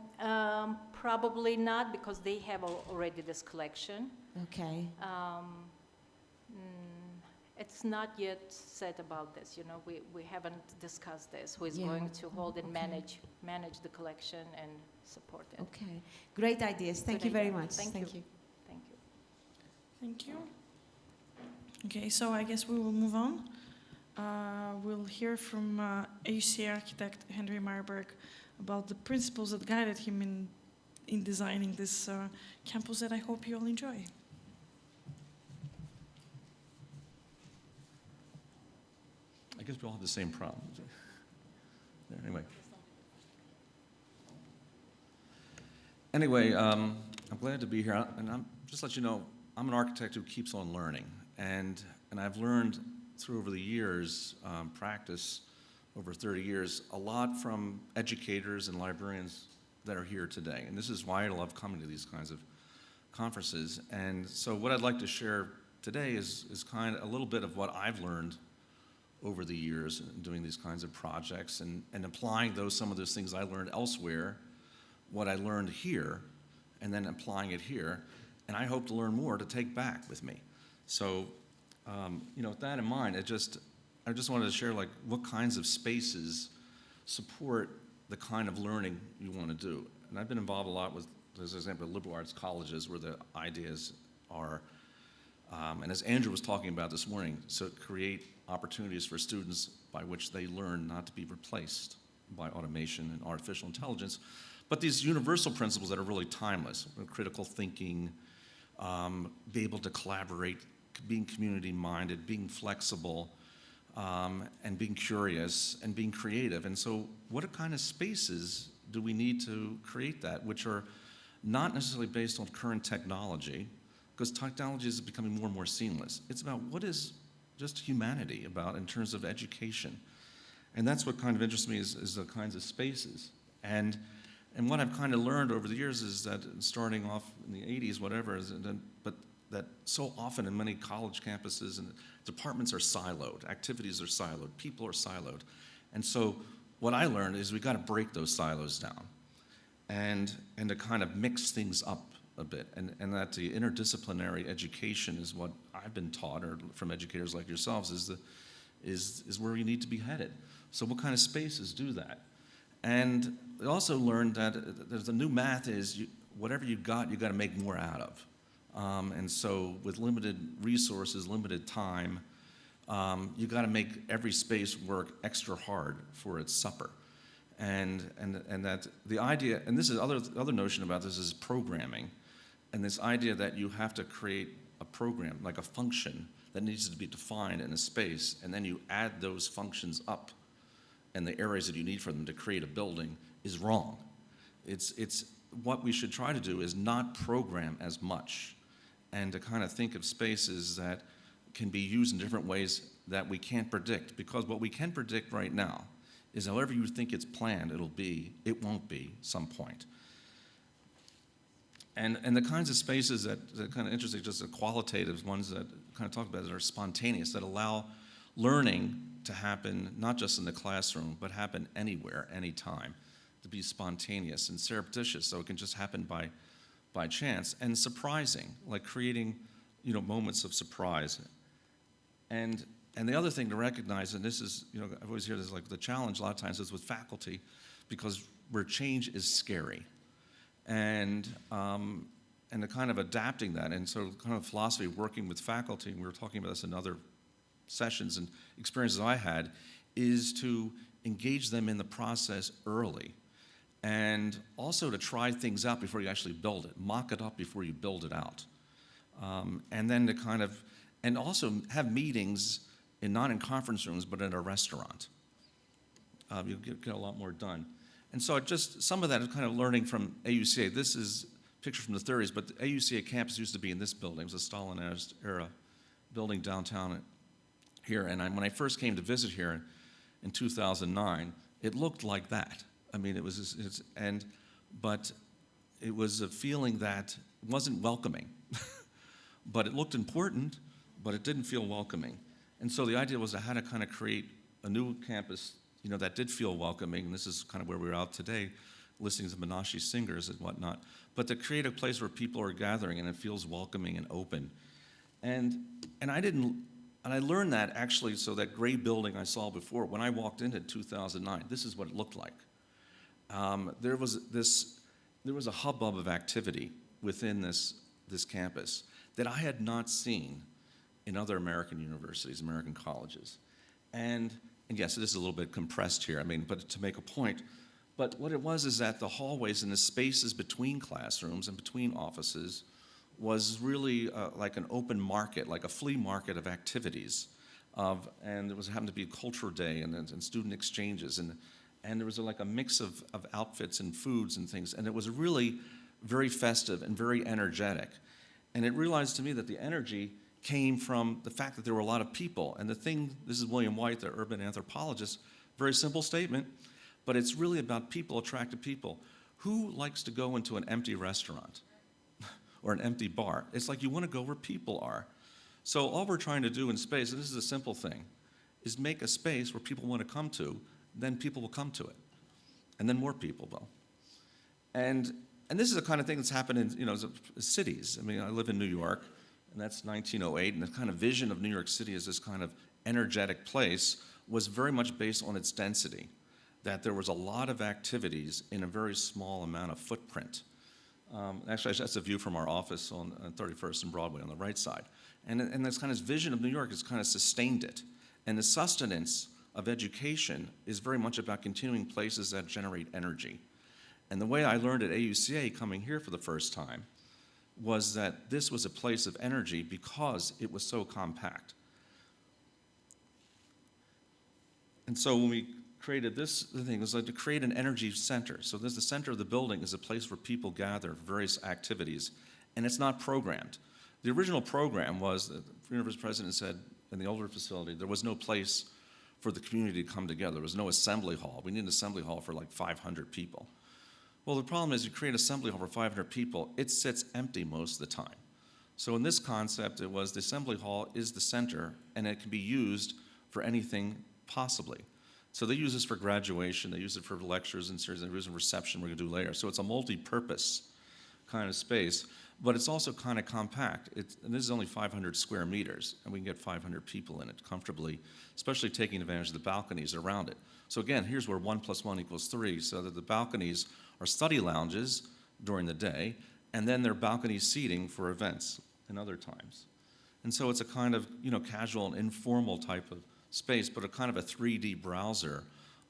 Probably not, because they have already this collection. Okay, It's not yet said about this, we haven't discussed this, who is Yeah. going to hold and Okay. manage the collection and support it. okay. Great ideas, thank Good you very idea. much. Thank you. you. Thank you. Thank you. Okay, so I guess we will move on. We'll hear from AUC architect Henry Marberg about the principles that guided him in designing this campus that I hope you all enjoy. I guess we all have the same problems. Anyway. I'm glad to be here, and I'm just to let you know, I'm an architect who keeps on learning, and I've learned through over the years, practice over 30 years, a lot from educators and librarians that are here today, and this is why I love coming to these kinds of conferences. And so what I'd like to share today is kind of a little bit of what I've learned over the years in doing these kinds of projects and applying some of those things I learned elsewhere, what I learned here, and then applying it here. And I hope to learn more to take back with me. So, with that in mind, I just wanted to share what kinds of spaces support the kind of learning you want to do. And I've been involved a lot with, as an example, liberal arts colleges where the ideas are, and as Andrew was talking about this morning, so create opportunities for students by which they learn not to be replaced by automation and artificial intelligence, but these universal principles that are really timeless, critical thinking, be able to collaborate, being community-minded, being flexible, and being curious, and being creative. And so what kind of spaces do we need to create that, which are not necessarily based on current technology, because technology is becoming more and more seamless. It's about what is just humanity about in terms of education. And that's what kind of interests me is the kinds of spaces. And what I've kind of learned over the years is that starting off in the 80s, whatever, but that so often in many college campuses and departments are siloed, activities are siloed, people are siloed. And so what I learned is we got to break those silos down and to kind of mix things up a bit, and that the interdisciplinary education is what I've been taught, or from educators like yourselves, is where you need to be headed. So what kind of spaces do that? And I also learned that there's a new math is whatever you got to make more out of. And so with limited resources, limited time, you got to make every space work extra hard for its supper. And that the idea, and this is other notion about this is programming, and this idea that you have to create a program, like a function that needs to be defined in a space, and then you add those functions up and the areas that you need for them to create a building is wrong. It's what we should try to do is not program as much, and to kind of think of spaces that can be used in different ways that we can't predict, because what we can predict right now is however you think it's planned, it won't be some point. And the kinds of spaces that are kind of interesting, just the qualitative ones that kind of talk about that are spontaneous, that allow learning to happen not just in the classroom, but happen anywhere, anytime, to be spontaneous and surreptitious, so it can just happen by chance, and surprising, like creating, moments of surprise. And the other thing to recognize, and this is, I've always heard this, like the challenge a lot of times is with faculty, because where change is scary. And the kind of adapting that, and so kind of philosophy of working with faculty, and we were talking about this in other sessions and experiences I had, is to engage them in the process early. And also to try things out before you actually build it, mock it up before you build it out. And then to kind of, and also have meetings not in conference rooms, but in a restaurant. You'll get a lot more done. And so some of that is kind of learning from AUCA. This is a picture from the 30s, but the AUCA campus used to be in this building. It was a Stalin-era building downtown here. And when I first came to visit here in 2009, it looked like that. I mean, but it was a feeling that wasn't welcoming. But it looked important, but it didn't feel welcoming. And so the idea was how to kind of create a new campus, that did feel welcoming. And this is kind of where we're out today, listening to Menashe singers and whatnot. But to create a place where people are gathering and it feels welcoming and open. And I learned that actually, so that gray building I saw before, when I walked in 2009, this is what it looked like. There was a hubbub of activity within this campus that I had not seen in other American universities, American colleges. And yes, this is a little bit compressed here, but to make a point. But what it was is that the hallways and the spaces between classrooms and between offices was really like an open market, like a flea market of activities. And there happened to be a culture day and student exchanges. And there was like a mix of outfits and foods and things. And it was really very festive and very energetic. And it realized to me that the energy came from the fact that there were a lot of people. And this is William White, the urban anthropologist, very simple statement, but it's really about people attracted people. Who likes to go into an empty restaurant or an empty bar? It's like you want to go where people are. So all we're trying to do in space, and this is a simple thing, is make a space where people want to come to, then people will come to it. And then more people will. And this is the kind of thing that's happened in cities. I live in New York, and that's 1908, and the kind of vision of New York City as this kind of energetic place was very much based on its density, that there was a lot of activities in a very small amount of footprint. Actually, that's a view from our office on 31st and Broadway on the right side. And this kind of vision of New York has kind of sustained it. And the sustenance of education is very much about continuing places that generate energy. And the way I learned at AUCA coming here for the first time was that this was a place of energy because it was so compact. And so when we created the thing was like to create an energy center. So the center of the building is a place where people gather for various activities, and it's not programmed. The original program was, the university president said, in the older facility, there was no place for the community to come together. There was no assembly hall. We need an assembly hall for like 500 people. Well, the problem is you create an assembly hall for 500 people, it sits empty most of the time. So in this concept, it was the assembly hall is the center, and it can be used for anything possibly. So they use this for graduation, they use it for lectures and series, they use it for reception we're gonna do later. So it's a multi-purpose kind of space, but it's also kind of compact. And this is only 500 square meters, and we can get 500 people in it comfortably, especially taking advantage of the balconies around it. So again, here's where 1 + 1 = 3, so that the balconies are study lounges during the day, and then they're balcony seating for events and other times. And so it's a kind of casual and informal type of space, but a kind of a 3D browser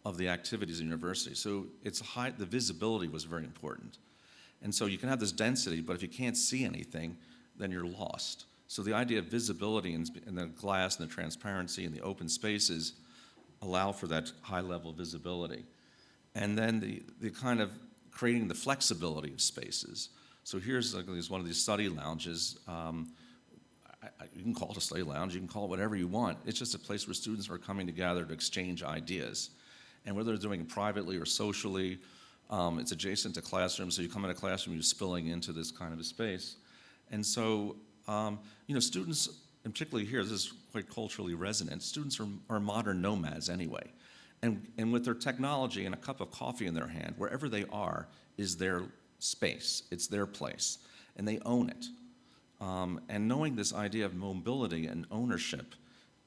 of the activities in university. So the visibility was very important. And so you can have this density, but if you can't see anything, then you're lost. So the idea of visibility and the glass and the transparency and the open spaces allow for that high level of visibility. And then the kind of creating the flexibility of spaces. So here's one of these study lounges. You can call it a study lounge, you can call it whatever you want. It's just a place where students are coming together to exchange ideas. And whether they're doing it privately or socially, it's adjacent to classrooms, so you come in a classroom, you're spilling into this kind of a space. And so, students, and particularly here, this is quite culturally resonant, students are modern nomads anyway. And with their technology and a cup of coffee in their hand, wherever they are is their space, it's their place, and they own it. And knowing this idea of mobility and ownership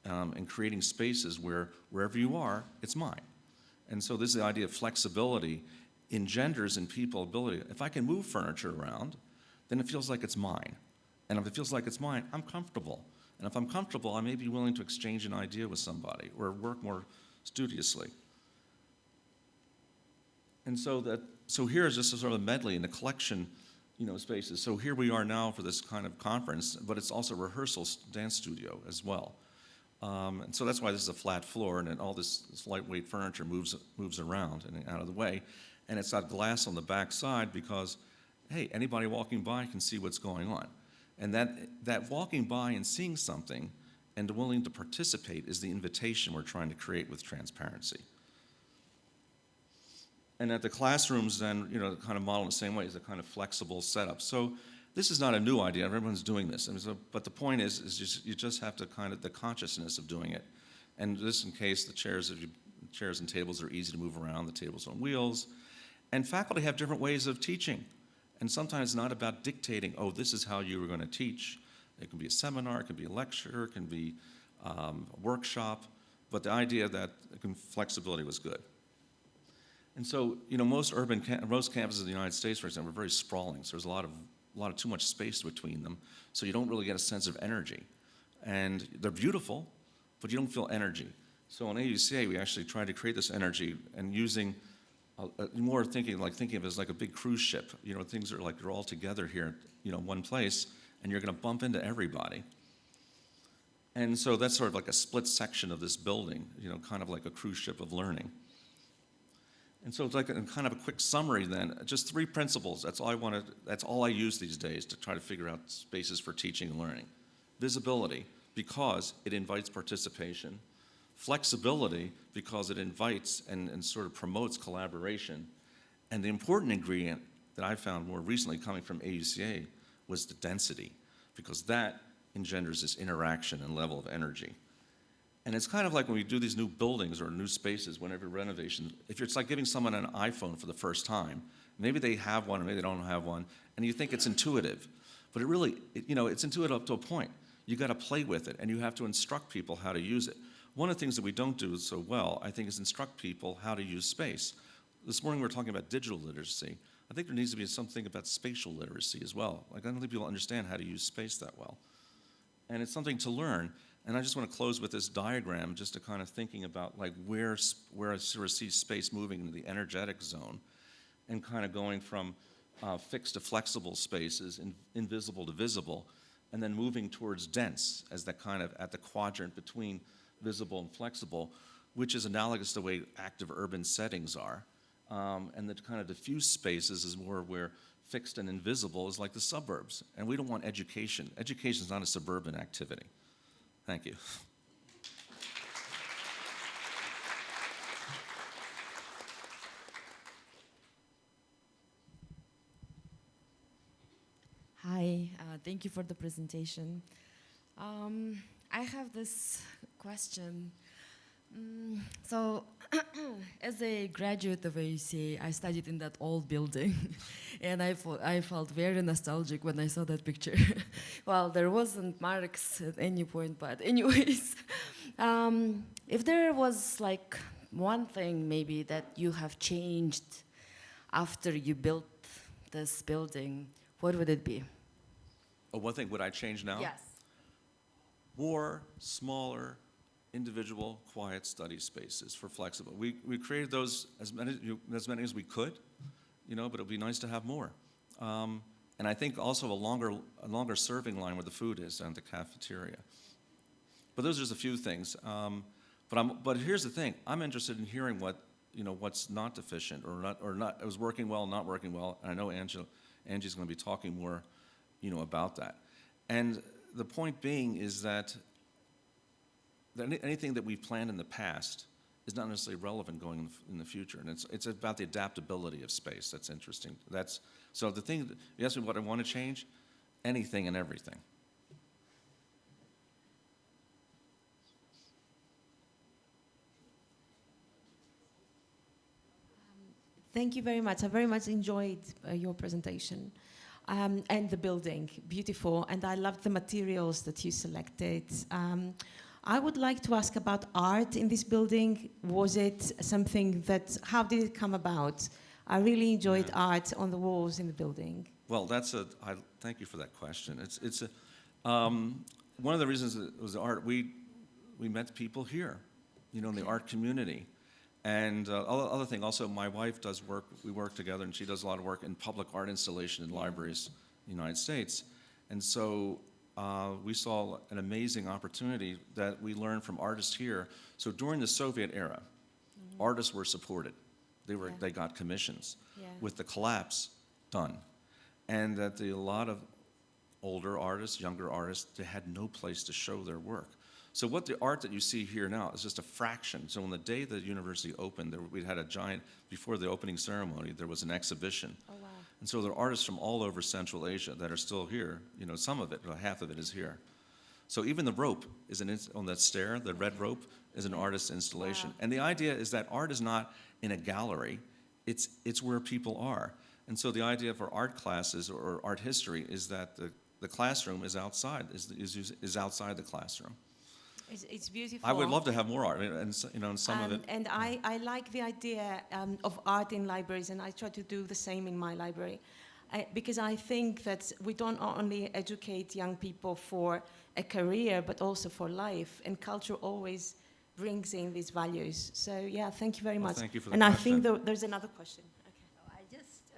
and creating spaces where wherever you are, it's mine. And so this is the idea of flexibility engenders in people ability. If I can move furniture around, then it feels like it's mine. And if it feels like it's mine, I'm comfortable. And if I'm comfortable, I may be willing to exchange an idea with somebody or work more studiously. And so here is just a sort of a medley in the collection spaces. So here we are now for this kind of conference, but it's also a rehearsal dance studio as well. And so that's why this is a flat floor, and then all this lightweight furniture moves around and out of the way. And it's got glass on the back side because, hey, anybody walking by can see what's going on. And that walking by and seeing something and willing to participate is the invitation we're trying to create with transparency. And that the classrooms then, kind of model in the same way as a kind of flexible setup. So this is not a new idea. Everyone's doing this. But the point is you just have to kind of the consciousness of doing it. And just in case the chairs and tables are easy to move around, the tables on wheels. And faculty have different ways of teaching. And sometimes it's not about dictating, oh, this is how you were going to teach. It can be a seminar, it can be a lecture, it can be a workshop. But the idea that flexibility was good. And so, most campuses in the United States, for example, are very sprawling. So there's a lot of too much space between them. So you don't really get a sense of energy. And they're beautiful, but you don't feel energy. So on AUCA, we actually tried to create this energy and using more thinking of it as like a big cruise ship. Things are like you're all together here, one place, and you're going to bump into everybody. And so that's sort of like a split section of this building, kind of like a cruise ship of learning. And so it's like kind of a quick summary then, just 3 principles. That's all I use these days to try to figure out spaces for teaching and learning. Visibility, because it invites participation. Flexibility, because it invites and sort of promotes collaboration. And the important ingredient that I found more recently coming from AUCA was the density, because that engenders this interaction and level of energy. And it's kind of like when we do these new buildings or new spaces, whenever renovation, it's like giving someone an iPhone for the first time. Maybe they have one, or maybe they don't have one, and you think it's intuitive. But it's intuitive up to a point. You got to play with it, and you have to instruct people how to use it. One of the things that we don't do so well, I think, is instruct people how to use space. This morning we were talking about digital literacy. I think there needs to be something about spatial literacy as well. Like, I don't think people understand how to use space that well. And it's something to learn. And I just want to close with this diagram, just to kind of thinking about like where I sort of see space moving into the energetic zone, and kind of going from fixed to flexible spaces, invisible to visible, and then moving towards dense as that kind of at the quadrant between visible and flexible, which is analogous to the way active urban settings are. And the kind of diffuse spaces is more where fixed and invisible is like the suburbs. And we don't want education. Education is not a suburban activity. Thank you. Hi, thank you for the presentation. I have this question. So, as a graduate of AUCA, I studied in that old building, and I felt very nostalgic when I saw that picture. Well, there wasn't marks at any point, but anyways, if there was like one thing maybe that you have changed after you built this building, what would it be? Oh, one thing, would I change now? Yes. More, smaller, individual, quiet study spaces for flexible. We created those as many as we could, but it would be nice to have more. And I think also a longer serving line where the food is and the cafeteria. But those are just a few things. But here's the thing: I'm interested in hearing what's not deficient or not. It was working well, not working well. And I know Angie's going to be talking more, about that. And the point being is that anything that we've planned in the past is not necessarily relevant going in the future. And it's about the adaptability of space that's interesting. So the thing, you asked me what I want to change, anything and everything. Thank you very much. I very much enjoyed your presentation. And the building, beautiful. And I loved the materials that you selected. I would like to ask about art in this building. Was it something how did it come about? I really enjoyed art on the walls in the building. Well, thank you for that question. One of the reasons it was art, we met people here, in the art community. And other thing, also my wife does work, we work together, and she does a lot of work in public art installation in libraries in the United States. And so we saw an amazing opportunity that we learned from artists here. So during the Soviet era, artists were supported. They got commissions. Yeah. With the collapse, done. And that a lot of older artists, younger artists, they had no place to show their work. So what the art that you see here now is just a fraction. So on the day the university opened, we had a giant, before the opening ceremony, there was an exhibition. Oh, wow. And so there are artists from all over Central Asia that are still here. You know, some of it, about half of it is here. So even the rope is on that stair, the red rope, is an artist's installation. Wow. And the idea is that art is not in a gallery, it's where people are. And so the idea for art classes or art history is that the classroom is outside, is outside the classroom. It's beautiful. I would love to have more art, and you know, and some of it. And I like the idea of art in libraries, and I try to do the same in my library. Because I think that we don't only educate young people for a career, but also for life, and culture always brings in these values. So yeah, thank you very Well, much. thank you for the and question. I think there's another question. Okay. I just,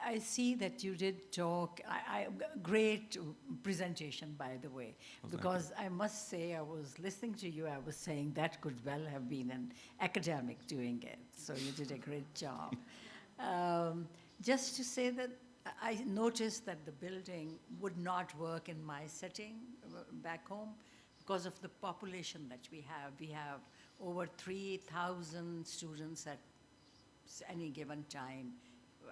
I see that you did talk, great presentation, by the way, Well, thank because I must say, I was listening to you, I was saying that could well have been an academic doing it, so you did a great job. Just to say that I noticed that the building would not work in my setting back home because of the population that we have. We have over 3,000 students at any given time.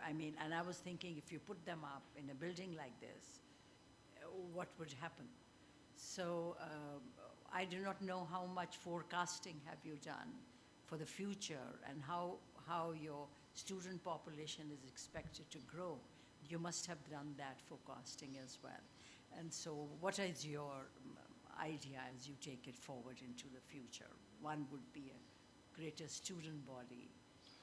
I mean, and I was thinking if you put them up in a building like this, what would happen? So I do not know how much forecasting have you done for the future and how your student population is expected to grow. You must have done that forecasting as well. And so what is your idea as you take it forward into the future? One would be a greater student body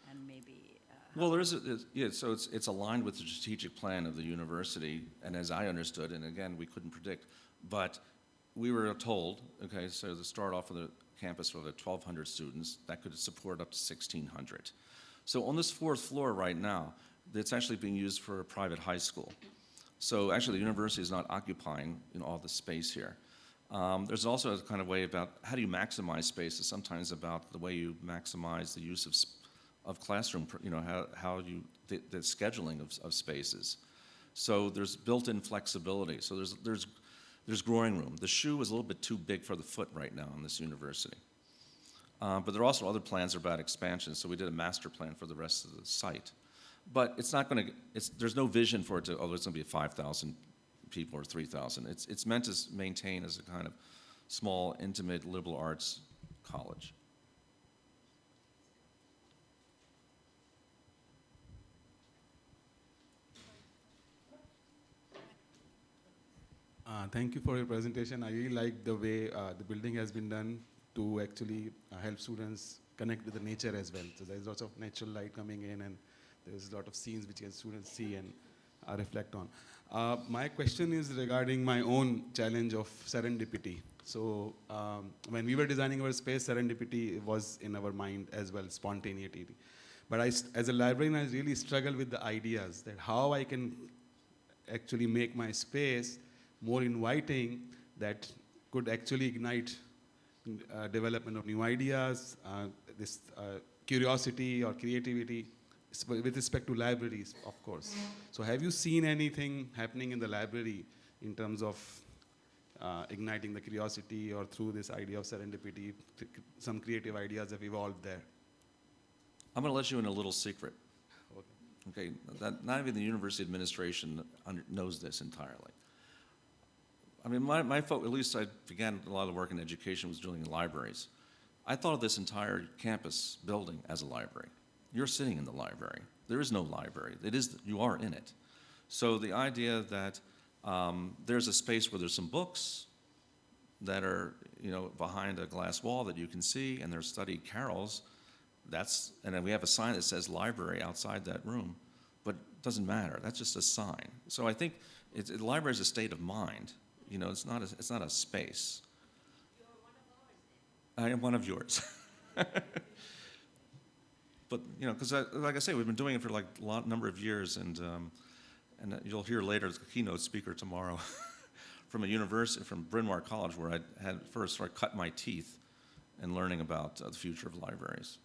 and maybe... Well, so it's aligned with the strategic plan of the university, and as I understood, and again, we couldn't predict, but we were told, okay, so to start off with a campus with 1,200 students, that could support up to 1,600. So on this fourth floor right now, it's actually being used for a private high school. So actually the university is not occupying all the space here. There's also a kind of way about how do you maximize space. It's sometimes about the way you maximize the use of classroom, the scheduling of spaces. So there's built-in flexibility. So there's growing room. The shoe is a little bit too big for the foot right now in this university. But there are also other plans about expansion. So we did a master plan for the rest of the site. But it's not going to, there's no vision for it to, there's going to be 5,000 people or 3,000. It's meant to maintain as a kind of small, intimate, liberal arts college. Thank you for your presentation. I really like the way the building has been done to actually help students connect with the nature as well. So there's lots of natural light coming in, and there's a lot of scenes which students see and reflect on. My question is regarding my own challenge of serendipity. So when we were designing our space, serendipity was in our mind as well, spontaneity. But as a librarian, I really struggle with the ideas that how I can actually make my space more inviting that could actually ignite development of new ideas, this curiosity or creativity with respect to libraries, of course. So have you seen anything happening in the library in terms of igniting the curiosity or through this idea of serendipity, some creative ideas have evolved there? I'm going to let you in a little secret. Okay. Okay, not even the university administration knows this entirely. I mean, at least I began a lot of work in education was doing in libraries. I thought of this entire campus building as a library. You're sitting in the library. There is no library. You are in it. So the idea that there's a space where there's some books that are behind a glass wall that you can see, and there's studied carols. And then we have a sign that says library outside that room, but it doesn't matter. That's just a sign. So I think the library is a state of mind. It's not a space. You're one of ours. I am one of yours. But because like I say, we've been doing it for like a number of years, and you'll hear later the keynote speaker tomorrow from a university, from Bryn Mawr College, where I had first sort of cut my teeth in learning about the future of libraries.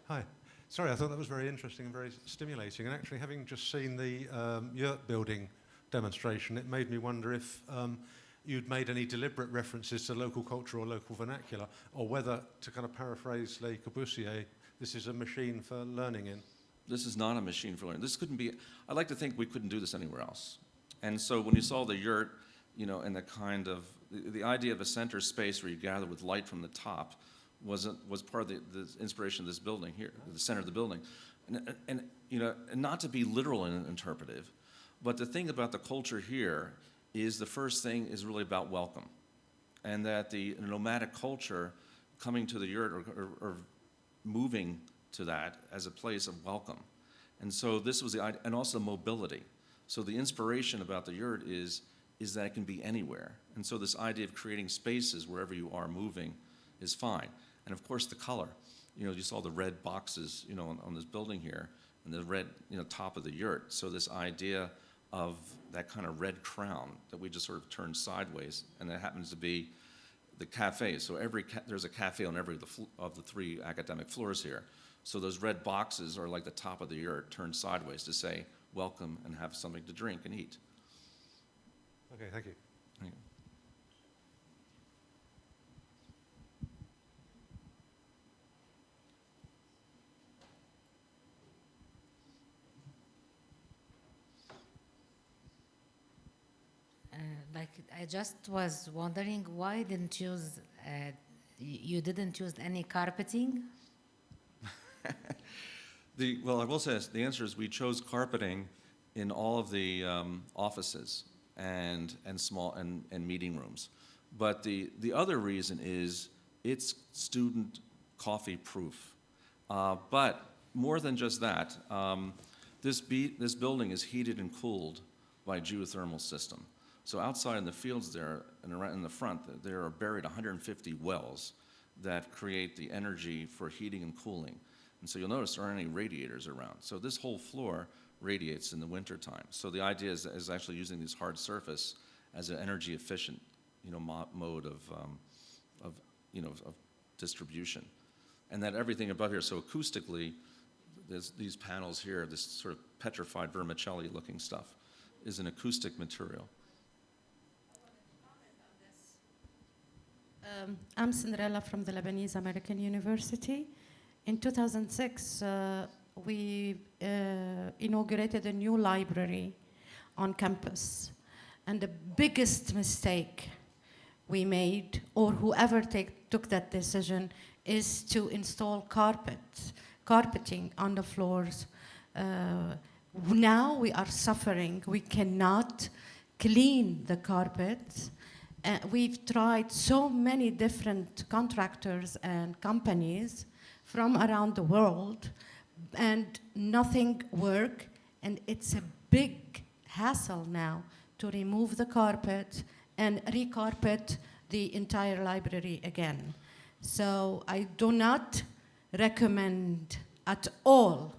Hi. Sorry, I thought that was very interesting and very stimulating. And actually, having just seen the yurt building demonstration, it made me wonder if you'd made any deliberate references to local culture or local vernacular, or whether, to kind of paraphrase Le Corbusier, this is a machine for learning in. This is not a machine for learning. This couldn't be, I like to think we couldn't do this anywhere else. And so when you saw the yurt, you know, and the kind of, the idea of a center space where you gather with light from the top was part of the inspiration of this building here, the center of the building. And you know, and not to be literal and interpretive, but the thing about the culture here is the first thing is really about welcome. And that the nomadic culture coming to the yurt or moving to that as a place of welcome. And so this was the idea, and also mobility. So the inspiration about the yurt is that it can be anywhere. And so this idea of creating spaces wherever you are moving is fine. And of course the color. You know, you saw the red boxes, you know, on this building here, and the red, you know, top of the yurt. So this idea of that kind of red crown that we just sort of turned sideways, and that happens to be the cafe. So there's a cafe on every of the 3 academic floors here. So those red boxes are like the top of the yurt turned sideways to say, welcome and have something to drink and eat. Okay, thank you. Thank you. Like, I just was wondering, why didn't you use, you didn't use any carpeting? Well, I will say this, the answer is we chose carpeting in all of the offices and small and meeting rooms. But the other reason is it's student coffee proof. But more than just that, this building is heated and cooled by a geothermal system. So outside in the fields there and around in the front, there are buried 150 wells that create the energy for heating and cooling. And so you'll notice there aren't any radiators around. So this whole floor radiates in the wintertime. So the idea is actually using this hard surface as an energy efficient, you know, mode of distribution. And that everything above here, so acoustically, there's these panels here, this sort of petrified vermicelli looking stuff, is an acoustic material. I'm Cinderella from the Lebanese American University. In 2006, we inaugurated a new library on campus. And the biggest mistake we made, or whoever took that decision, is to install carpeting on the floors. Now we are suffering. We cannot clean the carpets. We've tried so many different contractors and companies from around the world, and nothing works. And it's a big hassle now to remove the carpet and recarpet the entire library again. So I do not recommend at all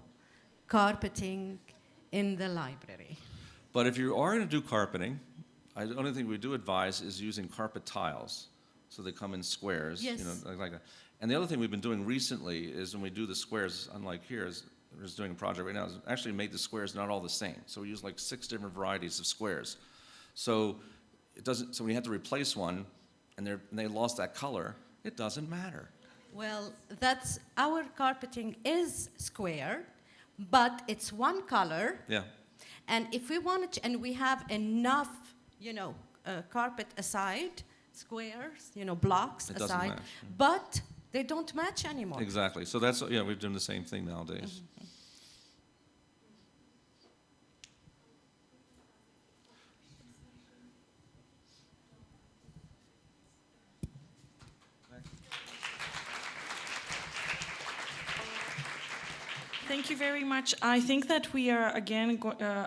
carpeting in the library. But if you are going to do carpeting, the only thing we do advise is using carpet tiles. So they come in squares, Yes. you know, like that. And the other thing we've been doing recently is when we do the squares, unlike here, we're just doing a project right now, is actually made the squares not all the same. So we use like 6 different varieties of squares. So so when you have to replace one and they lost that color, it doesn't matter. Well, our carpeting is square, but it's one color. Yeah. And if we wanted to, and we have enough, you know, carpet aside, squares, you know, blocks It doesn't aside, match. but they don't match anymore. Exactly. So that's, yeah, we've done the same thing nowadays. Thank you very much. I think that we are again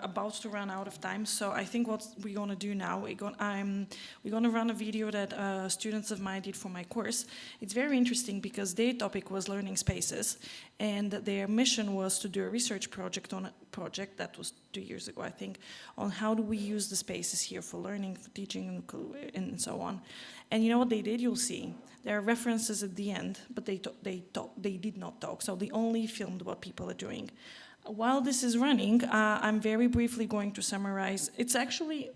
about to run out of time. So I think what we're gonna do now, we're gonna run a video that students of mine did for my course. It's very interesting because their topic was learning spaces, and their mission was to do a research project on a project that was 2 years ago, I think, on how do we use the spaces here for learning, for teaching, and so on. And you know what they did? You'll see. There are references at the end, but they did not talk. So they only filmed what people are doing. While this is running, I'm very briefly going to summarize. It's actually,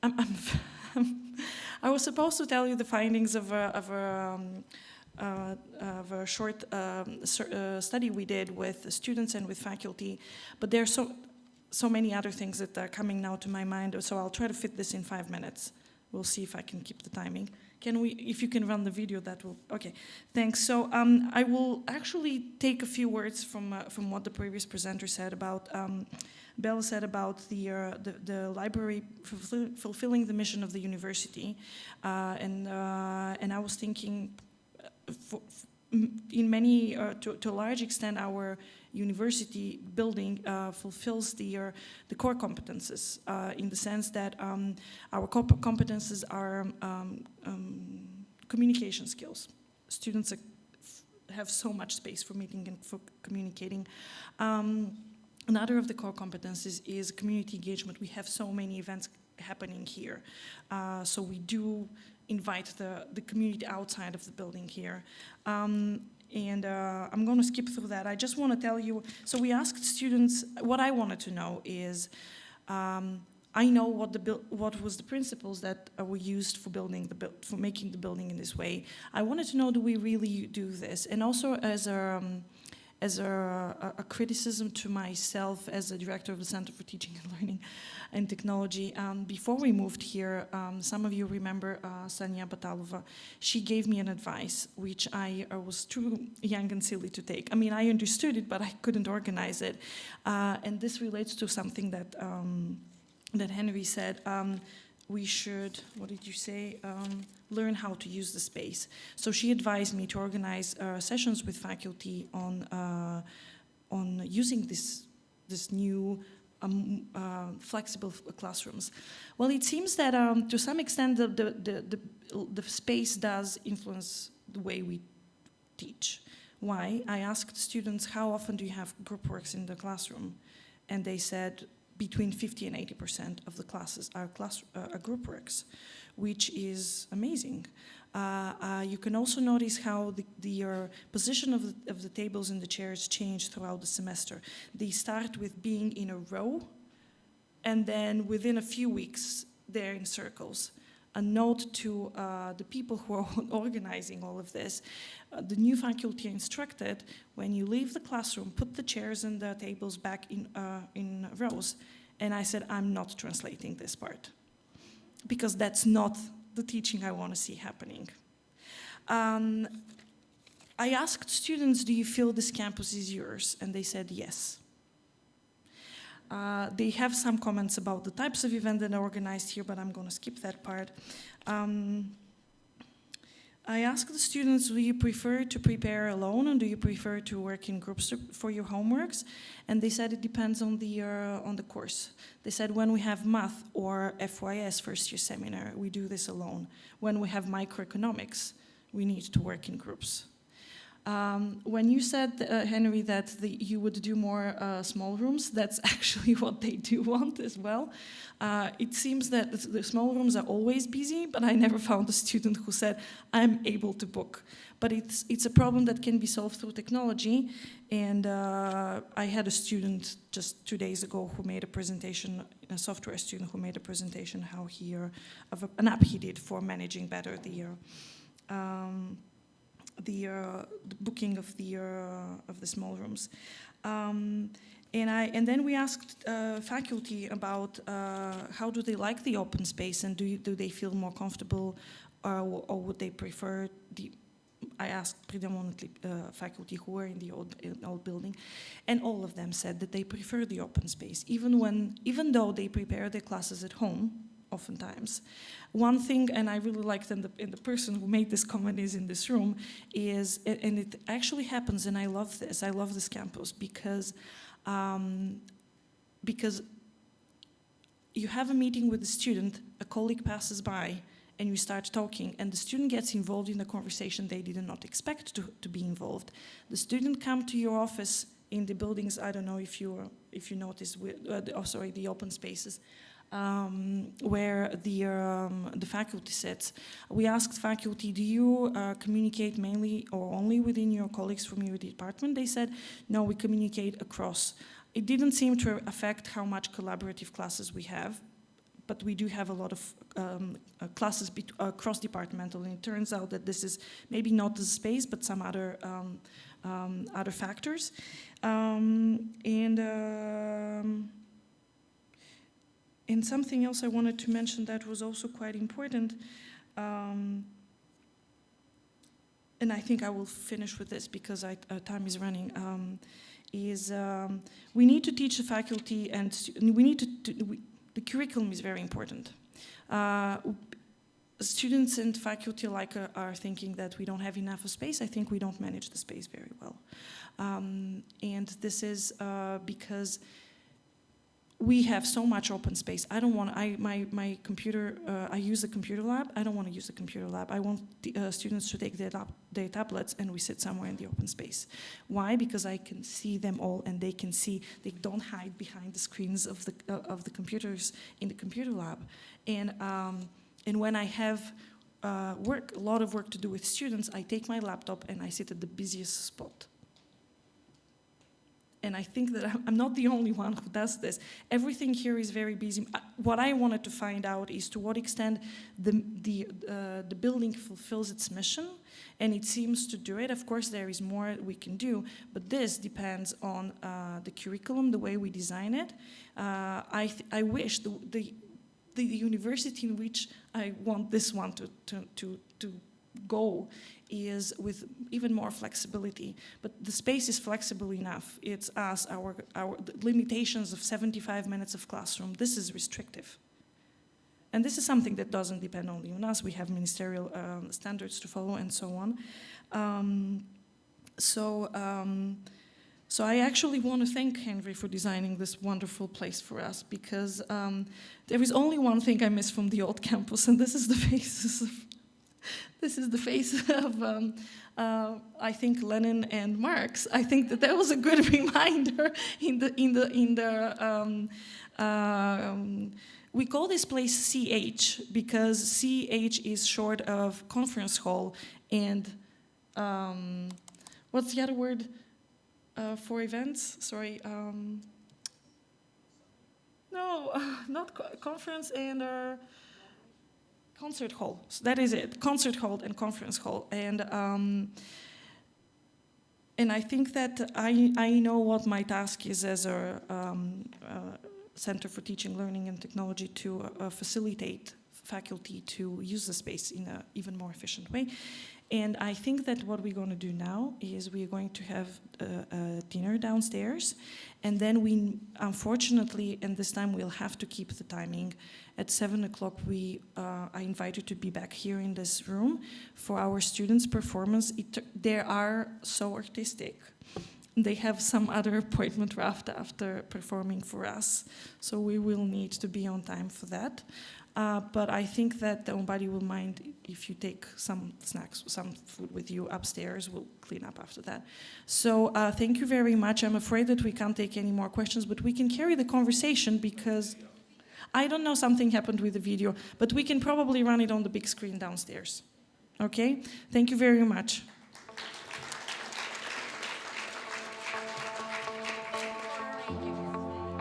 I was supposed to tell you the findings of a short study we did with students and with faculty, but there are so many other things that are coming now to my mind, so I'll try to fit this in 5 minutes. We'll see if I can keep the timing. Can we, if you can run the video, that will, okay, thanks. So I will actually take a few words from what the previous presenter said about, Bella said about the library fulfilling the mission of the university. And I was thinking, in many, to a large extent, our university building fulfills the core competences in the sense that our core competences are communication skills. Students have so much space for meeting and for communicating. Another of the core competences is community engagement. We have so many events happening here. So we do invite the community outside of the building here. And I'm going to skip through that. I just want to tell you, so we asked students, what I wanted to know is, I know what was the principles that were used for for making the building in this way. I wanted to know, do we really do this? And also as a criticism to myself as a director of the Center for Teaching and Learning and Technology. Before we moved here, some of you remember Sanya Batalova. She gave me an advice, which I was too young and silly to take. I mean, I understood it, but I couldn't organize it. And this relates to something that, that Henry said. We should, what did you say? Learn how to use the space. So she advised me to organize sessions with faculty on using this new flexible classrooms. Well, it seems that to some extent the space does influence the way we teach. Why? I asked students, how often do you have group works in the classroom? And they said between 50 and 80% of the classes are group works, which is amazing. You can also notice how the position of the tables and the chairs change throughout the semester. They start with being in a row, and then within a few weeks, they're in circles. A note to the people who are organizing all of this. The new faculty are instructed, when you leave the classroom, put the chairs and the tables back in rows. And I said, I'm not translating this part, because that's not the teaching I want to see happening. I asked students, do you feel this campus is yours? And they said yes. They have some comments about the types of events that are organized here, but I'm going to skip that part. I asked the students, do you prefer to prepare alone, or do you prefer to work in groups for your homeworks? And they said it depends on the course. They said when we have math or FYS, first year seminar, we do this alone. When we have microeconomics, we need to work in groups. When you said, Henry, that you would do more small rooms, that's actually what they do want as well. It seems that the small rooms are always busy, but I never found a student who said, I'm able to book. But it's a problem that can be solved through technology. And I had a student just 2 days ago who made a presentation, a software student who made a presentation how of an app he did for managing better the booking of the small rooms, and then we asked faculty about how do they like the open space, and do they feel more comfortable, or would they prefer I asked predominantly faculty who were in the old building, and all of them said that they prefer the open space, even though they prepare their classes at home. Oftentimes. One thing, and I really liked, and the person who made this comment is in this room, is, and it actually happens, and I love this campus, because you have a meeting with a student, a colleague passes by, and you start talking, and the student gets involved in a conversation they did not expect to be involved. The student come to your office in the buildings, I don't know if you notice, the open spaces, where the faculty sits. We asked faculty, do you communicate mainly or only within your colleagues from your department? They said, no, we communicate across. It didn't seem to affect how much collaborative classes we have, but we do have a lot of classes cross-departmental, and it turns out that this is maybe not the space, but some other factors. And something else I wanted to mention that was also quite important, and I think I will finish with this because time is running, we need to teach the faculty, and we need the curriculum is very important. Students and faculty alike are thinking that we don't have enough of space. I think we don't manage the space very well. And this is because we have so much open space. I don't want, my computer, I use the computer lab. I don't want to use the computer lab. I want the, students to take their tablets and we sit somewhere in the open space. Why? Because I can see them all and they can see, they don't hide behind the screens of the computers in the computer lab. And when I have a lot of work to do with students, I take my laptop and I sit at the busiest spot. And I think that I'm not the only one who does this. Everything here is very busy. What I wanted to find out is to what extent the building fulfills its mission, and it seems to do it. Of course, there is more we can do, but this depends on the curriculum, the way we design it. I wish the university in which I want this one to go is with even more flexibility, but the space is flexible enough. It's us, the limitations of 75 minutes of classroom. This is restrictive. And this is something that doesn't depend only on us. We have ministerial standards to follow and so on. So I actually want to thank Henry for designing this wonderful place for us, because there is only one thing I miss from the old campus, and this is the faces of I think Lenin and Marx. I think that was a good reminder we call this place CH because CH is short of conference hall, and what's the other word for events? Sorry. No, not conference and concert hall. So that is it. Concert hall and conference hall. And I think that I know what my task is as a Center for Teaching, Learning and Technology to facilitate faculty to use the space in an even more efficient way. And I think that what we're going to do now is we're going to have a dinner downstairs, and then we, unfortunately, and this time we'll have to keep the timing, at 7 o'clock we are invited to be back here in this room for our students' performance. They are so artistic. They have some other appointment after performing for us, so we will need to be on time for that. But I think that nobody will mind if you take some snacks, some food with you upstairs. We'll clean up after that. So thank you very much. I'm afraid that we can't take any more questions, but we can carry the conversation because I don't know, something happened with the video, but we can probably run it on the big screen downstairs. Okay? Thank you very much.